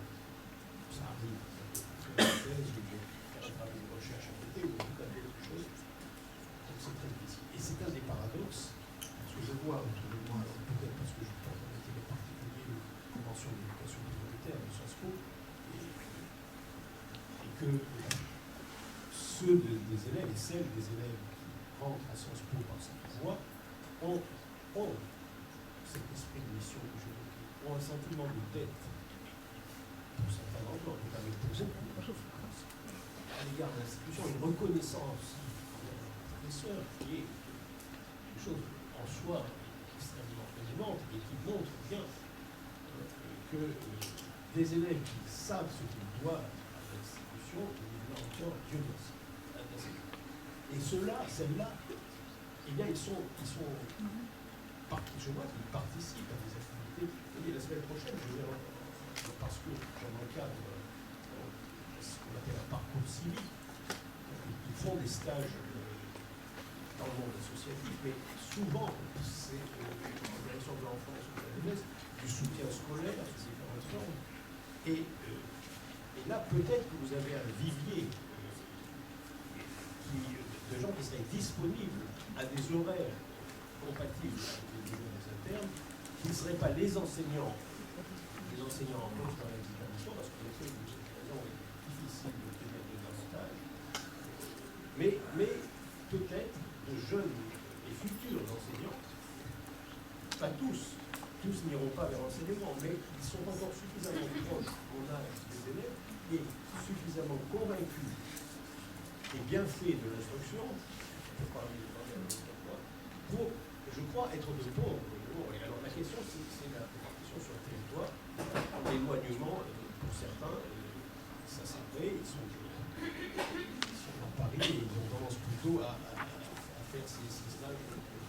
ça arrive, ça peut faire une thèse, ou de faire un travail de recherche à côté, ou tout à fait autre chose, donc c'est très difficile. Et c'est un des paradoxes, parce que je vois autour de moi, alors peut-être parce que je porte un intérêt particulier aux conventions d'éducation prioritaire de Sciences Po, et que ceux des élèves et celles des élèves qui rentrent à Sciences Po par cette voie ont cet esprit de mission que je veux dire, ont un sentiment de dette pour certains d'entre eux, en tout cas, mais pour beaucoup, à l'égard de l'institution, une reconnaissance envers leur professeur qui est une chose en soi extrêmement élémente et qui montre bien que des élèves qui savent ce qu'ils doivent à l'institution, là encore, Dieu merci. Et ceux-là, celles-là, eh bien, ils sont je vois qu'ils participent à des activités. Et la semaine prochaine, je vais, parce que j'en encadre ce qu'on appelle un parcours civique, ils font des stages dans le monde associatif, mais souvent, c'est en direction de l'enfance ou de la jeunesse, du soutien scolaire sous différentes formes. Et là, peut-être que vous avez un vivier de gens qui seraient disponibles à des horaires compatibles avec les horaires internes, qui ne seraient pas les enseignants en poste dans les établissements, parce qu'en effet, vous avez raison, il est difficile d'obtenir des avantages, mais peut-être de jeunes et futurs enseignants, pas tous n'iront pas vers l'enseignement, mais ils sont encore suffisamment proches en âge des élèves et suffisamment convaincus et bien fait de l'instruction, pour, je crois, être de bons. Et alors la question, c'est la répartition sur le territoire, l'éloignement pour certains, ça c'est vrai, ils sont dans Paris et ils ont tendance plutôt à faire ces stages autour des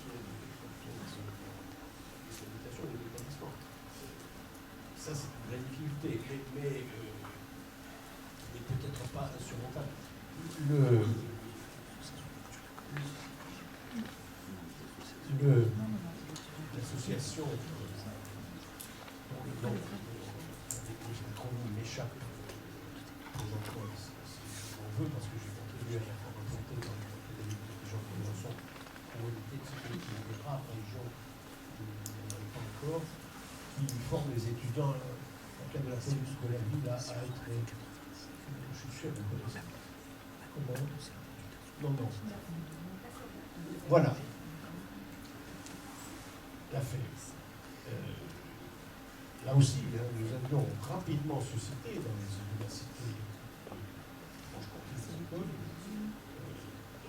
habitations de l'établissement. Ça c'est une vraie difficulté, mais peut-être pas insurmontable. L'association dont le nom m'échappe présentement, si on veut, parce que j'ai continué à la faire reporter dans les gens qui en sont pour éviter que c'était une rare région qui n'en avait pas encore, qui forme les étudiants dans le cadre de la cellule scolaire ville à être, je suis sûr, vous connaissez. Comment ? Non. Voilà. La fait. Là aussi, nous avions rapidement suscité dans les universités, franche-comté des écoles,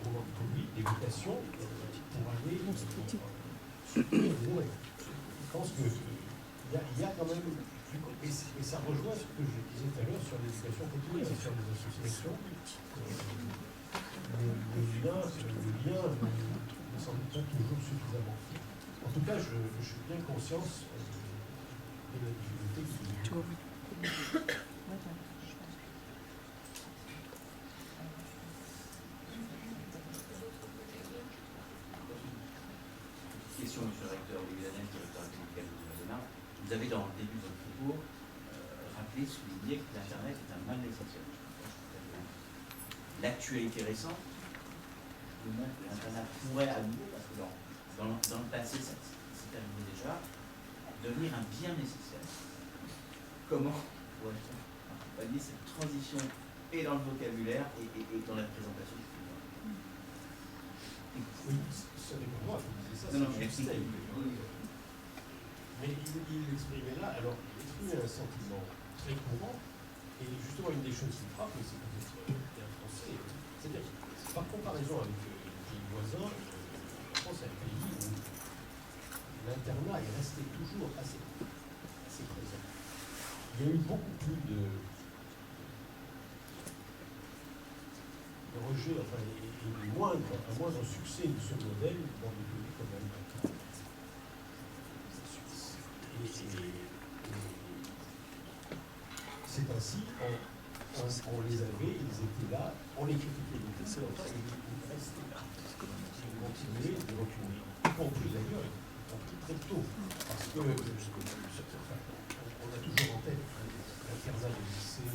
au moment du Covid, des mutations pour aller soutenir les élèves. Je pense qu'il y a quand même Et ça rejoint ce que je disais tout à l'heure sur l'éducation continuelle, sur les associations. Le lien ne semble pas toujours suffisamment fait. En tout cas, je suis bien conscience de la difficulté qui est. Question, monsieur le recteur Olivier Danel, directeur académique de Madonna. Vous avez, dans le début de votre propos, rappelé, souligné que l'Internet est un mal essentiel. L'actualité récente nous montre que l'Internet pourrait à nouveau, parce que dans le passé, ça s'est arrivé déjà, devenir un bien nécessaire. Comment pourrait-on accompagner cette transition et dans le vocabulaire et dans la présentation du film? Oui, ça dépend de moi, c'est ça. Non, merci. Mais il exprimait là, alors il exprimait un sentiment très courant, et justement une des choses qui frappe, c'est peut-être bien français, c'est-à-dire par comparaison avec les pays voisins, la France est un pays où l'internat est resté toujours assez présent. Il y a eu beaucoup plus de rejet, enfin, et un moindre succès de ce modèle dans des pays comme l'Allemagne. C'est ainsi, on les avait, ils étaient là, on les critiquait, ils étaient là, ils restaient là. Ils continuaient de reculer, y compris d'ailleurs, y compris très tôt, parce que on a toujours en tête l'internat de lycée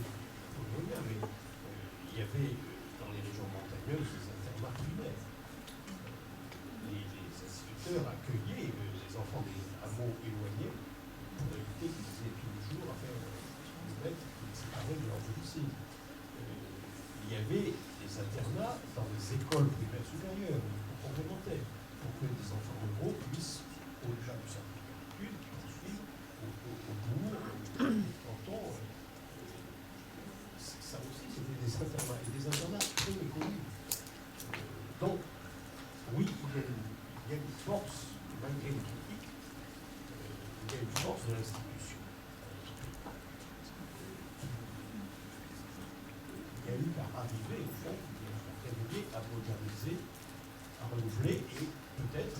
polonais, mais il y avait dans les régions montagneuses des internats primaires. Les instituteurs accueillaient les enfants des hameaux éloignés pour éviter qu'ils aient tous les jours à faire kilomètres qui les séparaient de leur domicile. Il y avait des internats dans les écoles primaires supérieures, complémentaires, pour que les enfants ruraux puissent, au-delà du cercle d'études, poursuivre au bourg, au canton. Ça aussi, c'était des internats, et des internats très méconnus. Donc, oui, il y a une force, malgré les critiques, il y a une force de l'institution. Il y a eu à arriver, au fond, à réveiller, à moderniser, à renouveler, et peut-être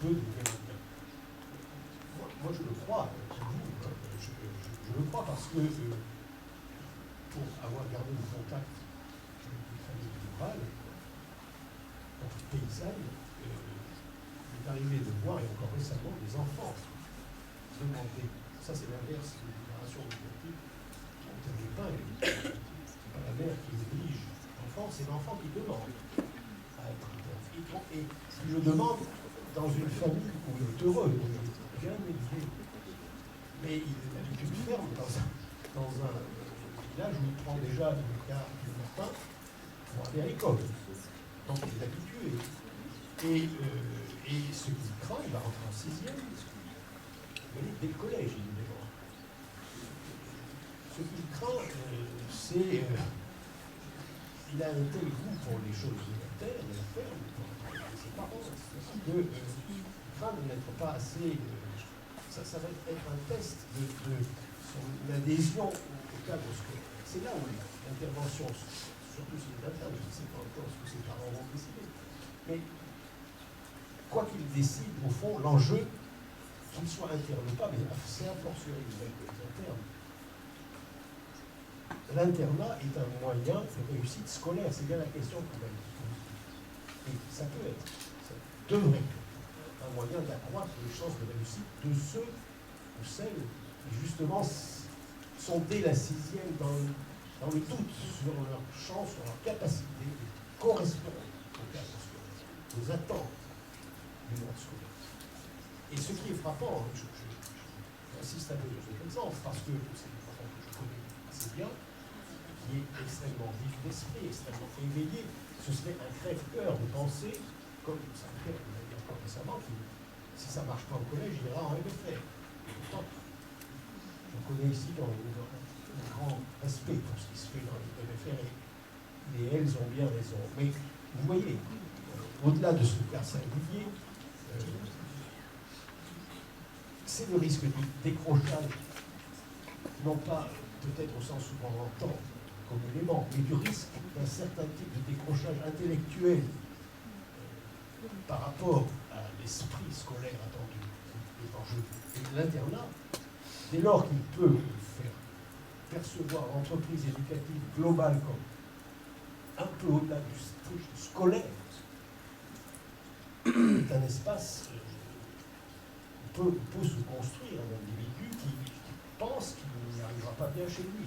peut devenir un bien. Moi, je le crois, pour vous, je le crois parce que pour avoir gardé le contact avec les familles rurales, paysannes, il est arrivé de voir, et encore récemment, des enfants demander. Ça, c'est l'inverse des déclarations éducatives qui ont été peintes. C'est pas la mère qui oblige l'enfant, c'est l'enfant qui demande à être interné. Et si je demande dans une famille où il est heureux, où il est bien élevé, mais il habite une ferme dans un village où il prend déjà une carte du matin pour aller à l'école. Donc il est habitué. Et ce qu'il craint, il va rentrer en 6e, dès le collège, évidemment. Ce qu'il craint, c'est. Il a un tel goût pour les choses de la terre, de la ferme, pour ses parents, que craint de n'être pas assez. Ça va être un test de son adhésion au cadre scolaire. C'est là où l'intervention, surtout si les internes, je ne sais pas encore ce que ses parents vont décider. Mais quoi qu'il décide, au fond, l'enjeu, qu'il soit interne ou pas, mais c'est a fortiori les internes. L'internat est un moyen de réussite scolaire, c'est bien la question qu'on va poser. Et ça peut être, ça devrait être, un moyen d'accroître les chances de réussite de ceux ou celles qui, justement, sont dès la 6e dans le doute sur leur chance, sur leur capacité de correspondre au cadre scolaire, aux attentes du monde scolaire. Et ce qui est frappant, j'insiste un peu sur cet exemple, parce que c'est une façon que je connais assez bien, qui est extrêmement vif d'esprit, extrêmement éveillé, ce serait un crève-cœur de penser, comme ça fait encore récemment, que si ça ne marche pas au collège, il ira en MFR. Et pourtant, je connais ici un grand respect pour ce qui se fait dans les MFR, et elles ont bien raison. Mais vous voyez, au-delà de ce cas singulier, c'est le risque du décrochage non pas peut-être au sens où on l'entend communément, mais du risque d'un certain type de décrochage intellectuel par rapport à l'esprit scolaire attendu et de l'internat, dès lors qu'il peut faire percevoir l'entreprise éducative globale comme un peu au-delà du strict scolaire, c'est un espace où peut se construire un individu qui pense qu'il n'y arrivera pas bien chez lui.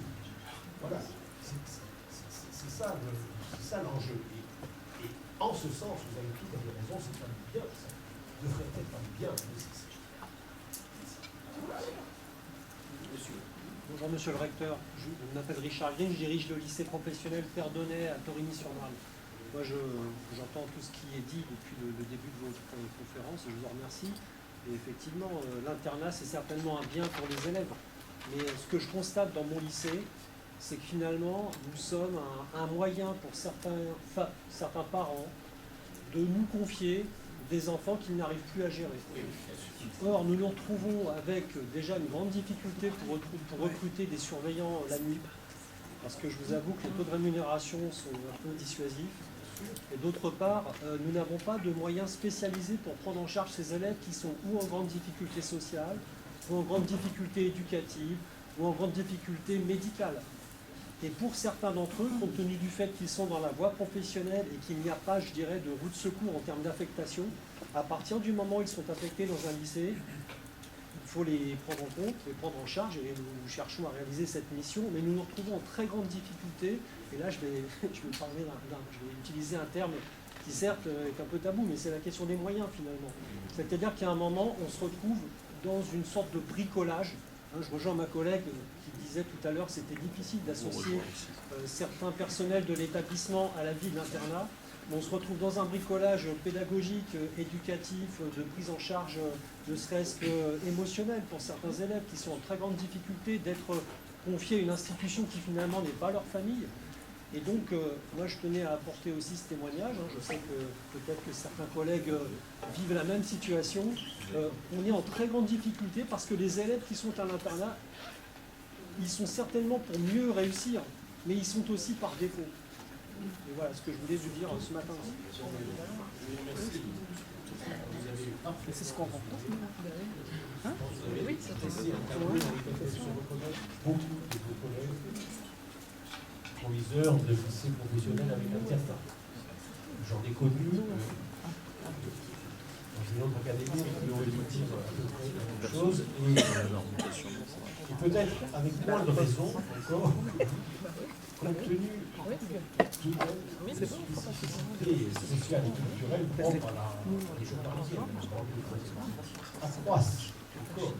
Voilà, c'est ça l'enjeu. Et en ce sens, vous avez tout à fait raison, c'est un bien, ça devrait être un bien nécessaire. Bonjour Monsieur le Recteur, je m'appelle Richard Green, je dirige le lycée professionnel Perdonnet à Torigny-sur-Marne. Moi j'entends tout ce qui est dit depuis le début de votre conférence et je vous en remercie. Et effectivement, l'internat c'est certainement un bien pour les élèves. Mais ce que je constate dans mon lycée, c'est que finalement nous sommes un moyen pour certains parents de nous confier des enfants qu'ils n'arrivent plus à gérer. Or, nous nous retrouvons avec déjà une grande difficulté pour recruter des surveillants la nuit, parce que je vous avoue que les taux de rémunération sont un peu dissuasifs. Et d'autre part, nous n'avons pas de moyens spécialisés pour prendre en charge ces élèves qui sont ou en grande difficulté sociale, ou en grande difficulté éducative, ou en grande difficulté médicale. Et pour certains d'entre eux, compte tenu du fait qu'ils sont dans la voie professionnelle et qu'il n'y a pas, je dirais, de roue de secours en termes d'affectation, à partir du moment où ils sont affectés dans un lycée, il faut les prendre en compte, les prendre en charge, et nous cherchons à réaliser cette mission, mais nous nous retrouvons en très grande difficulté, et là je vais utiliser un terme qui certes est un peu tabou, mais c'est la question des moyens finalement. C'est-à-dire qu'à un moment, on se retrouve dans une sorte de bricolage. Je rejoins ma collègue qui disait tout à l'heure que c'était difficile d'associer certains personnels de l'établissement à la vie de l'internat. On se retrouve dans un bricolage pédagogique, éducatif, de prise en charge, ne serait-ce qu'émotionnelle pour certains élèves qui sont en très grande difficulté d'être confiés à une institution qui finalement n'est pas leur famille. Et donc, moi je tenais à apporter aussi ce témoignage. Je sais que peut-être que certains collègues vivent la même situation. On est en très grande difficulté parce que les élèves qui sont à l'internat, ils sont certainement pour mieux réussir, mais ils sont aussi par défaut. Et voilà ce que je voulais vous dire ce matin. C'est ce qu'on rencontre. Hein? Oui, c'est beaucoup de vos collègues proviseurs de lycée professionnel avec internat. J'en ai connu dans une autre académie qui aurait dû dire à peu près la même chose, et peut-être avec moins de raison encore, compte tenu de la spécificité sociale et culturelle propre à la région parisienne, accroissent encore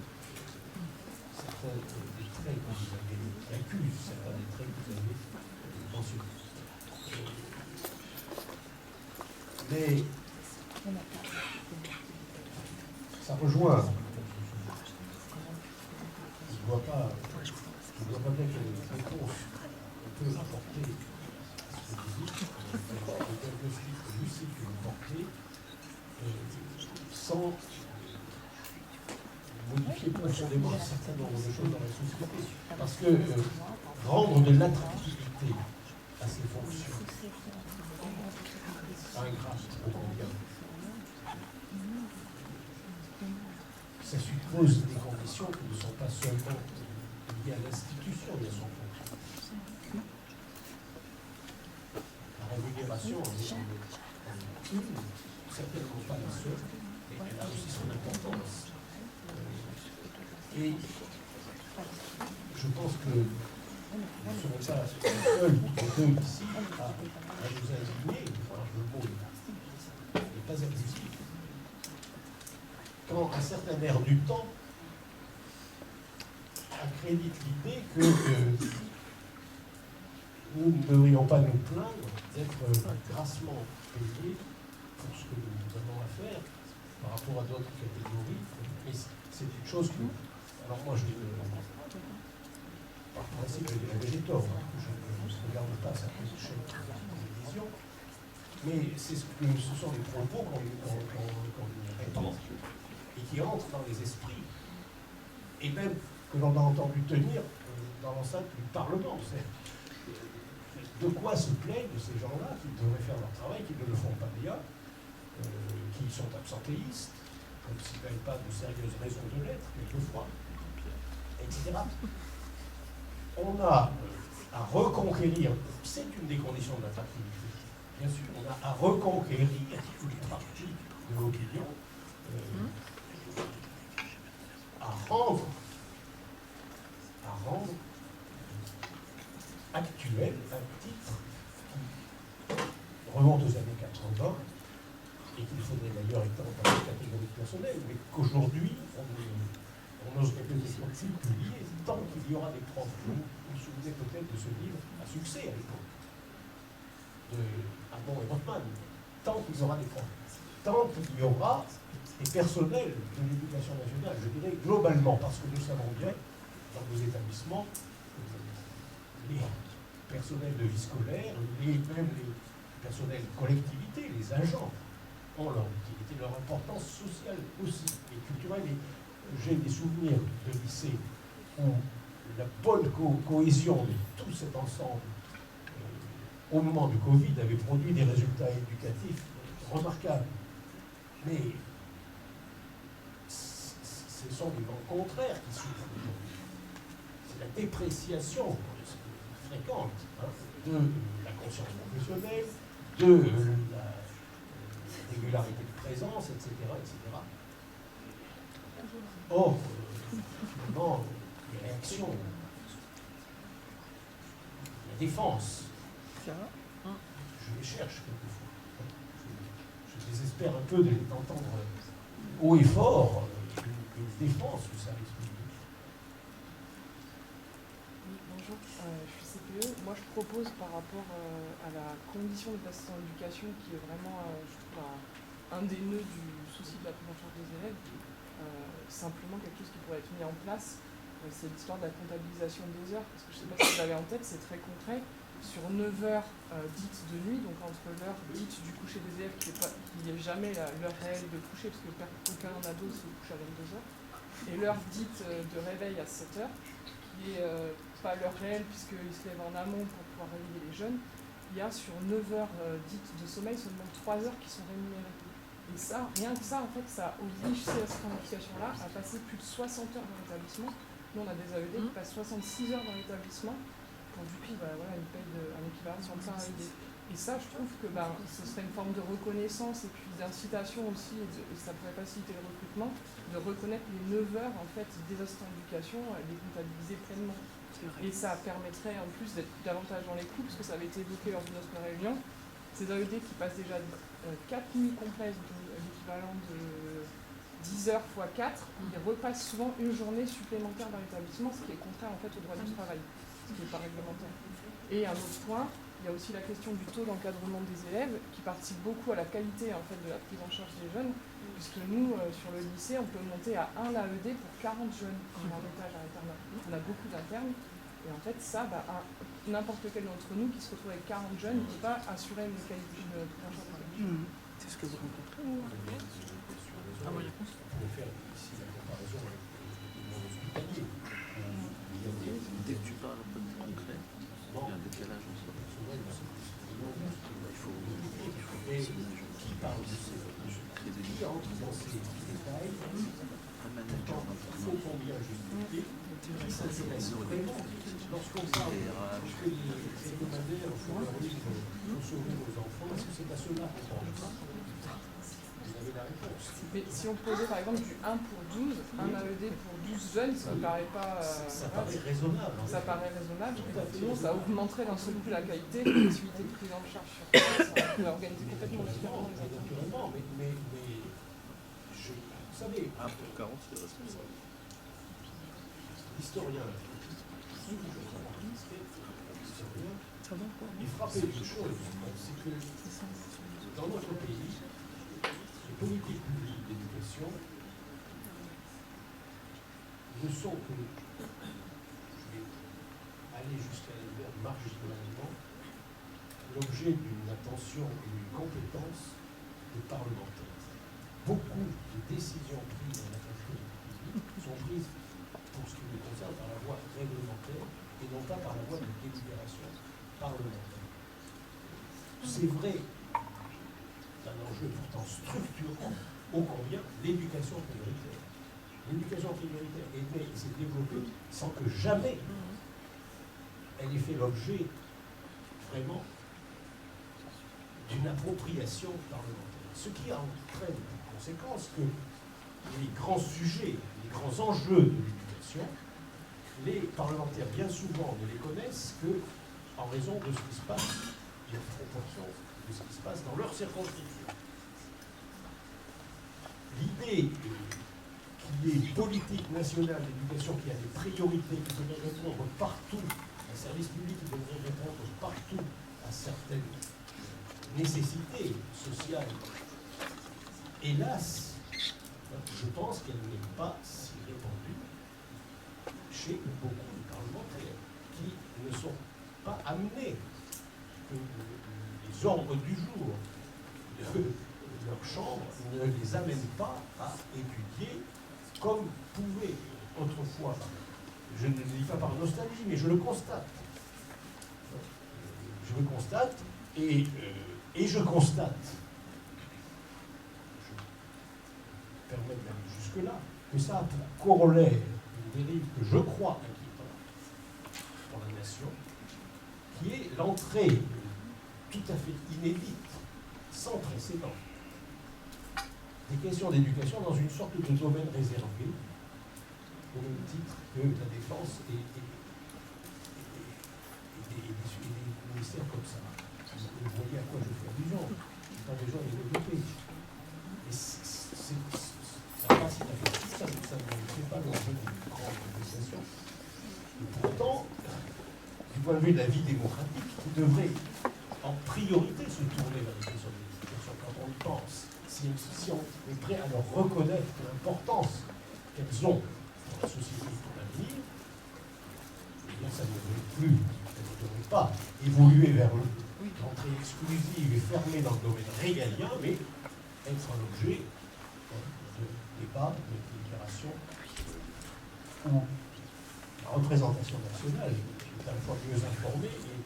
certains des traits que vous avez, qui accusent certains des traits que vous avez mentionnés. Mais ça rejoint. Je ne vois pas bien quelle réponse on peut apporter à ce que vous dites, le diagnostic lucide que vous portez, sans modifier profondément un certain nombre de choses dans la société. Parce que rendre de l'attractivité à ces fonctions, ingrates, au combien, ça suppose des conditions qui ne sont pas seulement liées à l'institution de son fonction. La rémunération en est certainement pas la seule, mais elle a aussi son importance. Et je pense que nous ne serons pas seuls, tous les deux ici, à nous indigner, le mot n'est pas excessif, quand un certain air du temps accrédite l'idée que nous ne devrions pas nous plaindre d'être grassement payés pour ce que nous avons à faire par rapport à d'autres catégories. Mais c'est une chose que... Alors moi, par principe, je dirais que j'ai tort, je ne regarde pas certaines chaînes de télévision, mais ce sont les propos qu'on répand et qui entrent dans les esprits, et même que l'on a entendu tenir dans l'enceinte du Parlement. De quoi se plaignent ces gens-là qui devraient faire leur travail, qui ne le font pas bien, qui sont absentéistes, comme s'ils n'avaient pas de sérieuses raisons de l'être, quelquefois, etc. On a à reconquérir, c'est une des conditions de l'attractivité, bien sûr, on a à reconquérir tous les partis de l'opinion, à rendre actuel un titre qui remonte aux années 80 et qu'il faudrait d'ailleurs étendre à la catégorie personnelle, mais qu'aujourd'hui on n'oserait peut-être plus publier tant qu'il y aura des profs. Vous vous souvenez peut-être de ce livre à succès à l'époque de Hamon et Rothman. Tant qu'il y aura des profs, tant qu'il y aura des personnels de l'éducation nationale, je dirais globalement, parce que nous savons bien dans nos établissements, les personnels de vie scolaire, même les personnels collectivité, les agents, ont leur utilité, leur importance sociale aussi, et culturelle. Et j'ai des souvenirs de lycée où la bonne cohésion de tout cet ensemble, au moment du Covid, avait produit des résultats éducatifs remarquables. Mais ce sont les vents contraires qui souffrent aujourd'hui. C'est la dépréciation fréquente de la conscience professionnelle, de la régularité de présence, etc. etc. Or, finalement, les réactions, la défense, je les cherche quelquefois. Je désespère un peu de les entendre haut et fort, une défense du service public. Oui, bonjour, je suis CPE. Moi, je propose par rapport à la condition de l'assistant d'éducation, qui est vraiment, je trouve, un des nœuds du souci de la prise en charge des élèves, simplement quelque chose qui pourrait être mis en place. C'est l'histoire de la comptabilisation des heures, parce que je ne sais pas si vous l'avez en tête, c'est très concret. Sur 9 heures dites de nuit, donc entre l'heure dite du coucher des élèves, qui n'est jamais l'heure réelle de coucher, parce que aucun ado se couche à 22 heures, et l'heure dite de réveil à 7 heures, qui n'est pas l'heure réelle, puisqu'ils se lèvent en amont pour pouvoir réveiller les jeunes. Il y a sur 9 heures dites de sommeil seulement 3 heures qui sont rémunérées. Et ça, rien que ça, en fait, ça oblige ces assistants d'éducation-là à passer plus de 60 heures dans l'établissement. Nous, on a des AED qui passent 66 heures dans l'établissement pour du coup une paye un équivalent de 105 AED. Et ça, je trouve que ce serait une forme de reconnaissance et puis d'incitation aussi, et ça pourrait faciliter le recrutement, de reconnaître les 9 heures en fait, des assistants d'éducation et les comptabiliser pleinement. Et ça permettrait en plus d'être davantage dans les clous, parce que ça avait été évoqué lors de notre réunion, ces AED qui passent déjà 4 nuits complètes, l'équivalent de 10 heures x 4, ils repassent souvent une journée supplémentaire dans l'établissement, ce qui est contraire en fait au droit du travail, ce qui n'est pas réglementaire. Et un autre point, il y a aussi la question du taux d'encadrement des élèves, qui participe beaucoup à la qualité en fait, de la prise en charge des jeunes, puisque nous, sur le lycée, on peut monter à 1 AED pour 40 jeunes sur un étage à l'internat. On a beaucoup d'internes, et en fait, ça, n'importe quel d'entre nous qui se retrouve avec 40 jeunes ne peut pas assurer une qualité de prise en charge. C'est ce que vous rencontrez On peut faire ici la comparaison avec le monde hospitalier. Dès que tu parles un peu de concret, il y a un décalage en soi. Et qui parle de ces qui entre dans ces détails, il faut combien justifier, qui s'intéresse vraiment. Lorsqu'on parle que les hebdomadaires font leur livre pour sauver nos enfants, est-ce que c'est à cela qu'on pense? Vous avez la réponse. Mais si on posait par exemple du 1 pour 12, un AED pour 12 jeunes, ça ne paraît pas... ça paraît raisonnable. Ça paraît raisonnable, sinon ça augmenterait d'un seul coup la qualité, la possibilité de prise en charge sur place, ça pourrait organiser complètement différemment les activités. Naturellement, mais vous savez... 1 pour 40, c'est responsable. L'historien, il frappait une chose, c'est que dans notre pays, les politiques publiques d'éducation ne sont que, je vais aller jusqu'à la marche jusqu'à l'avènement, l'objet d'une attention et d'une compétence des parlementaires. Beaucoup de décisions prises dans la fonction publique sont prises pour ce qui me concerne, par la voie réglementaire et non pas par la voie de délibération parlementaire. C'est vrai, c'est un enjeu pourtant structurant, ô combien l'éducation prioritaire. L'éducation prioritaire s'est développée sans que jamais elle ait fait l'objet vraiment d'une appropriation parlementaire. Ce qui entraîne en conséquence que les grands sujets, les grands enjeux de l'éducation, les parlementaires bien souvent ne les connaissent que en raison de ce qui se passe, et en proportion de ce qui se passe dans leur circonscription. L'idée qu'il y ait une politique nationale d'éducation qui a des priorités, qui devrait répondre partout, un service public qui devrait répondre partout à certaines nécessités sociales, hélas, je pense qu'elle n'est pas si répandue chez beaucoup de parlementaires qui ne sont pas amenés, que les ordres du jour de leur chambre ne les amènent pas à étudier comme pouvaient autrefois. Je ne le dis pas par nostalgie, mais je le constate. Je le constate et je constate, je me permets d'aller jusque-là, que ça a pour corollaire une dérive que je crois inquiétante pour la nation, qui est l'entrée tout à fait inédite, sans précédent, des questions d'éducation dans une sorte de domaine réservé, au même titre que la défense et des ministères comme ça. Vous voyez à quoi je fais allusion. Je n'ai pas besoin de développer. Et ça passe inaperçu, ça ne fait pas l'objet d'une grande conversation. Et pourtant, du point de vue de la vie démocratique, qui devrait en priorité se tourner vers les questions de l'éducation quand on y pense. Si on est prêt à leur reconnaître l'importance qu'elles ont pour la société et pour l'avenir, eh bien, ça ne devrait pas évoluer vers l'entrée exclusive et fermée dans le domaine régalien, mais être un objet de débat, de délibération, où la représentation nationale est à la fois mieux informée et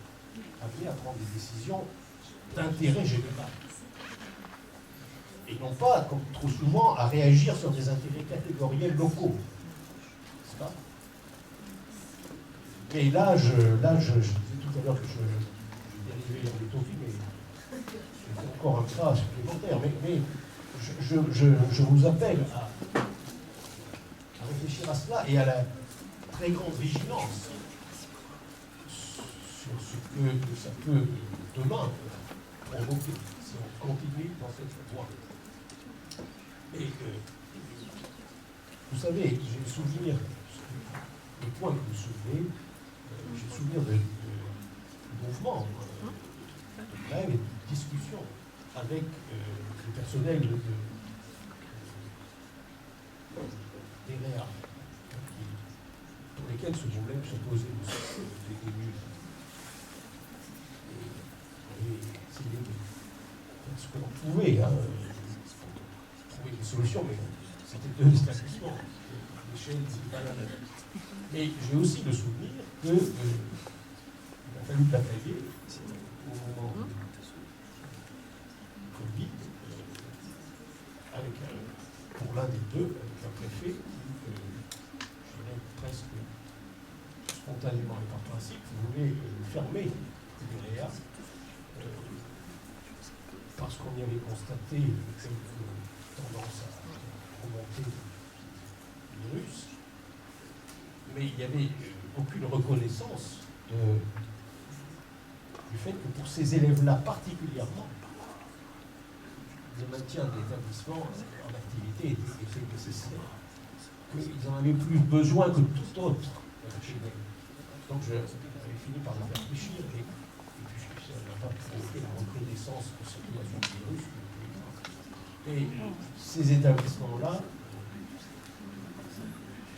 amenée à prendre des décisions d'intérêt général. Et non pas, comme trop souvent, à réagir sur des intérêts catégoriels locaux. N'est-ce pas? Et là, je disais tout à l'heure que je dérivais en utopie, mais c'est encore un cas supplémentaire. Mais je vous appelle à réfléchir à cela et à la très grande vigilance sur ce que ça peut demain provoquer si on continue dans cette voie. Et vous savez, j'ai le souvenir, le point que vous soulevez, j'ai le souvenir de mouvements, de grèves et de discussions avec le personnel des REA, pour lesquels ce problème se posait aussi des début. Et essayé de faire ce qu'on pouvait, trouver des solutions, mais c'était deux établissements. L'échelle, c'est pas la même. Mais j'ai aussi le souvenir qu'il a fallu batailler au moment du Covid, pour l'un des deux, avec un préfet qui, je dirais presque spontanément et par principe, voulait fermer les REA parce qu'on y avait constaté quelques tendances à remonter du virus, mais il n'y avait aucune reconnaissance du fait que pour ces élèves-là particulièrement, le maintien de l'établissement en activité était nécessaire, qu'ils en avaient plus besoin que tout autre. Donc j'avais fini par le faire réfléchir, et puis ça n'a pas provoqué la recrudescence de cette situation du virus. Et ces établissements-là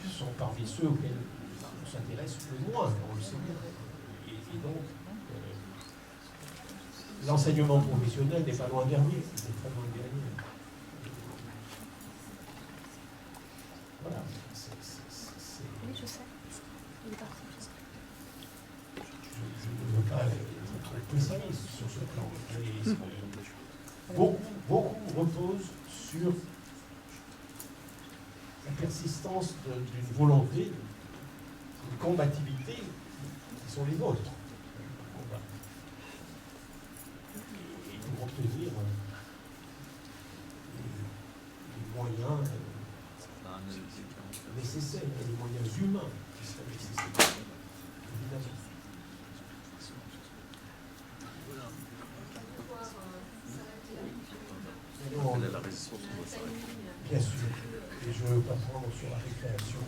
sont parmi ceux auxquels on s'intéresse le moins, on le sait bien. Et donc, l'enseignement professionnel n'est pas loin derrière, c'est très loin derrière. Voilà. pessimiste sur ce plan. Beaucoup reposent sur la persistance d'une volonté, d'une combativité qui sont les nôtres. Et pour obtenir les moyens nécessaires, les moyens humains qui seraient nécessaires. Évidemment. Non, Elle a la résistance qu'on doit s'arrêter. bien sûr. Et je ne veux pas prendre sur la récréation.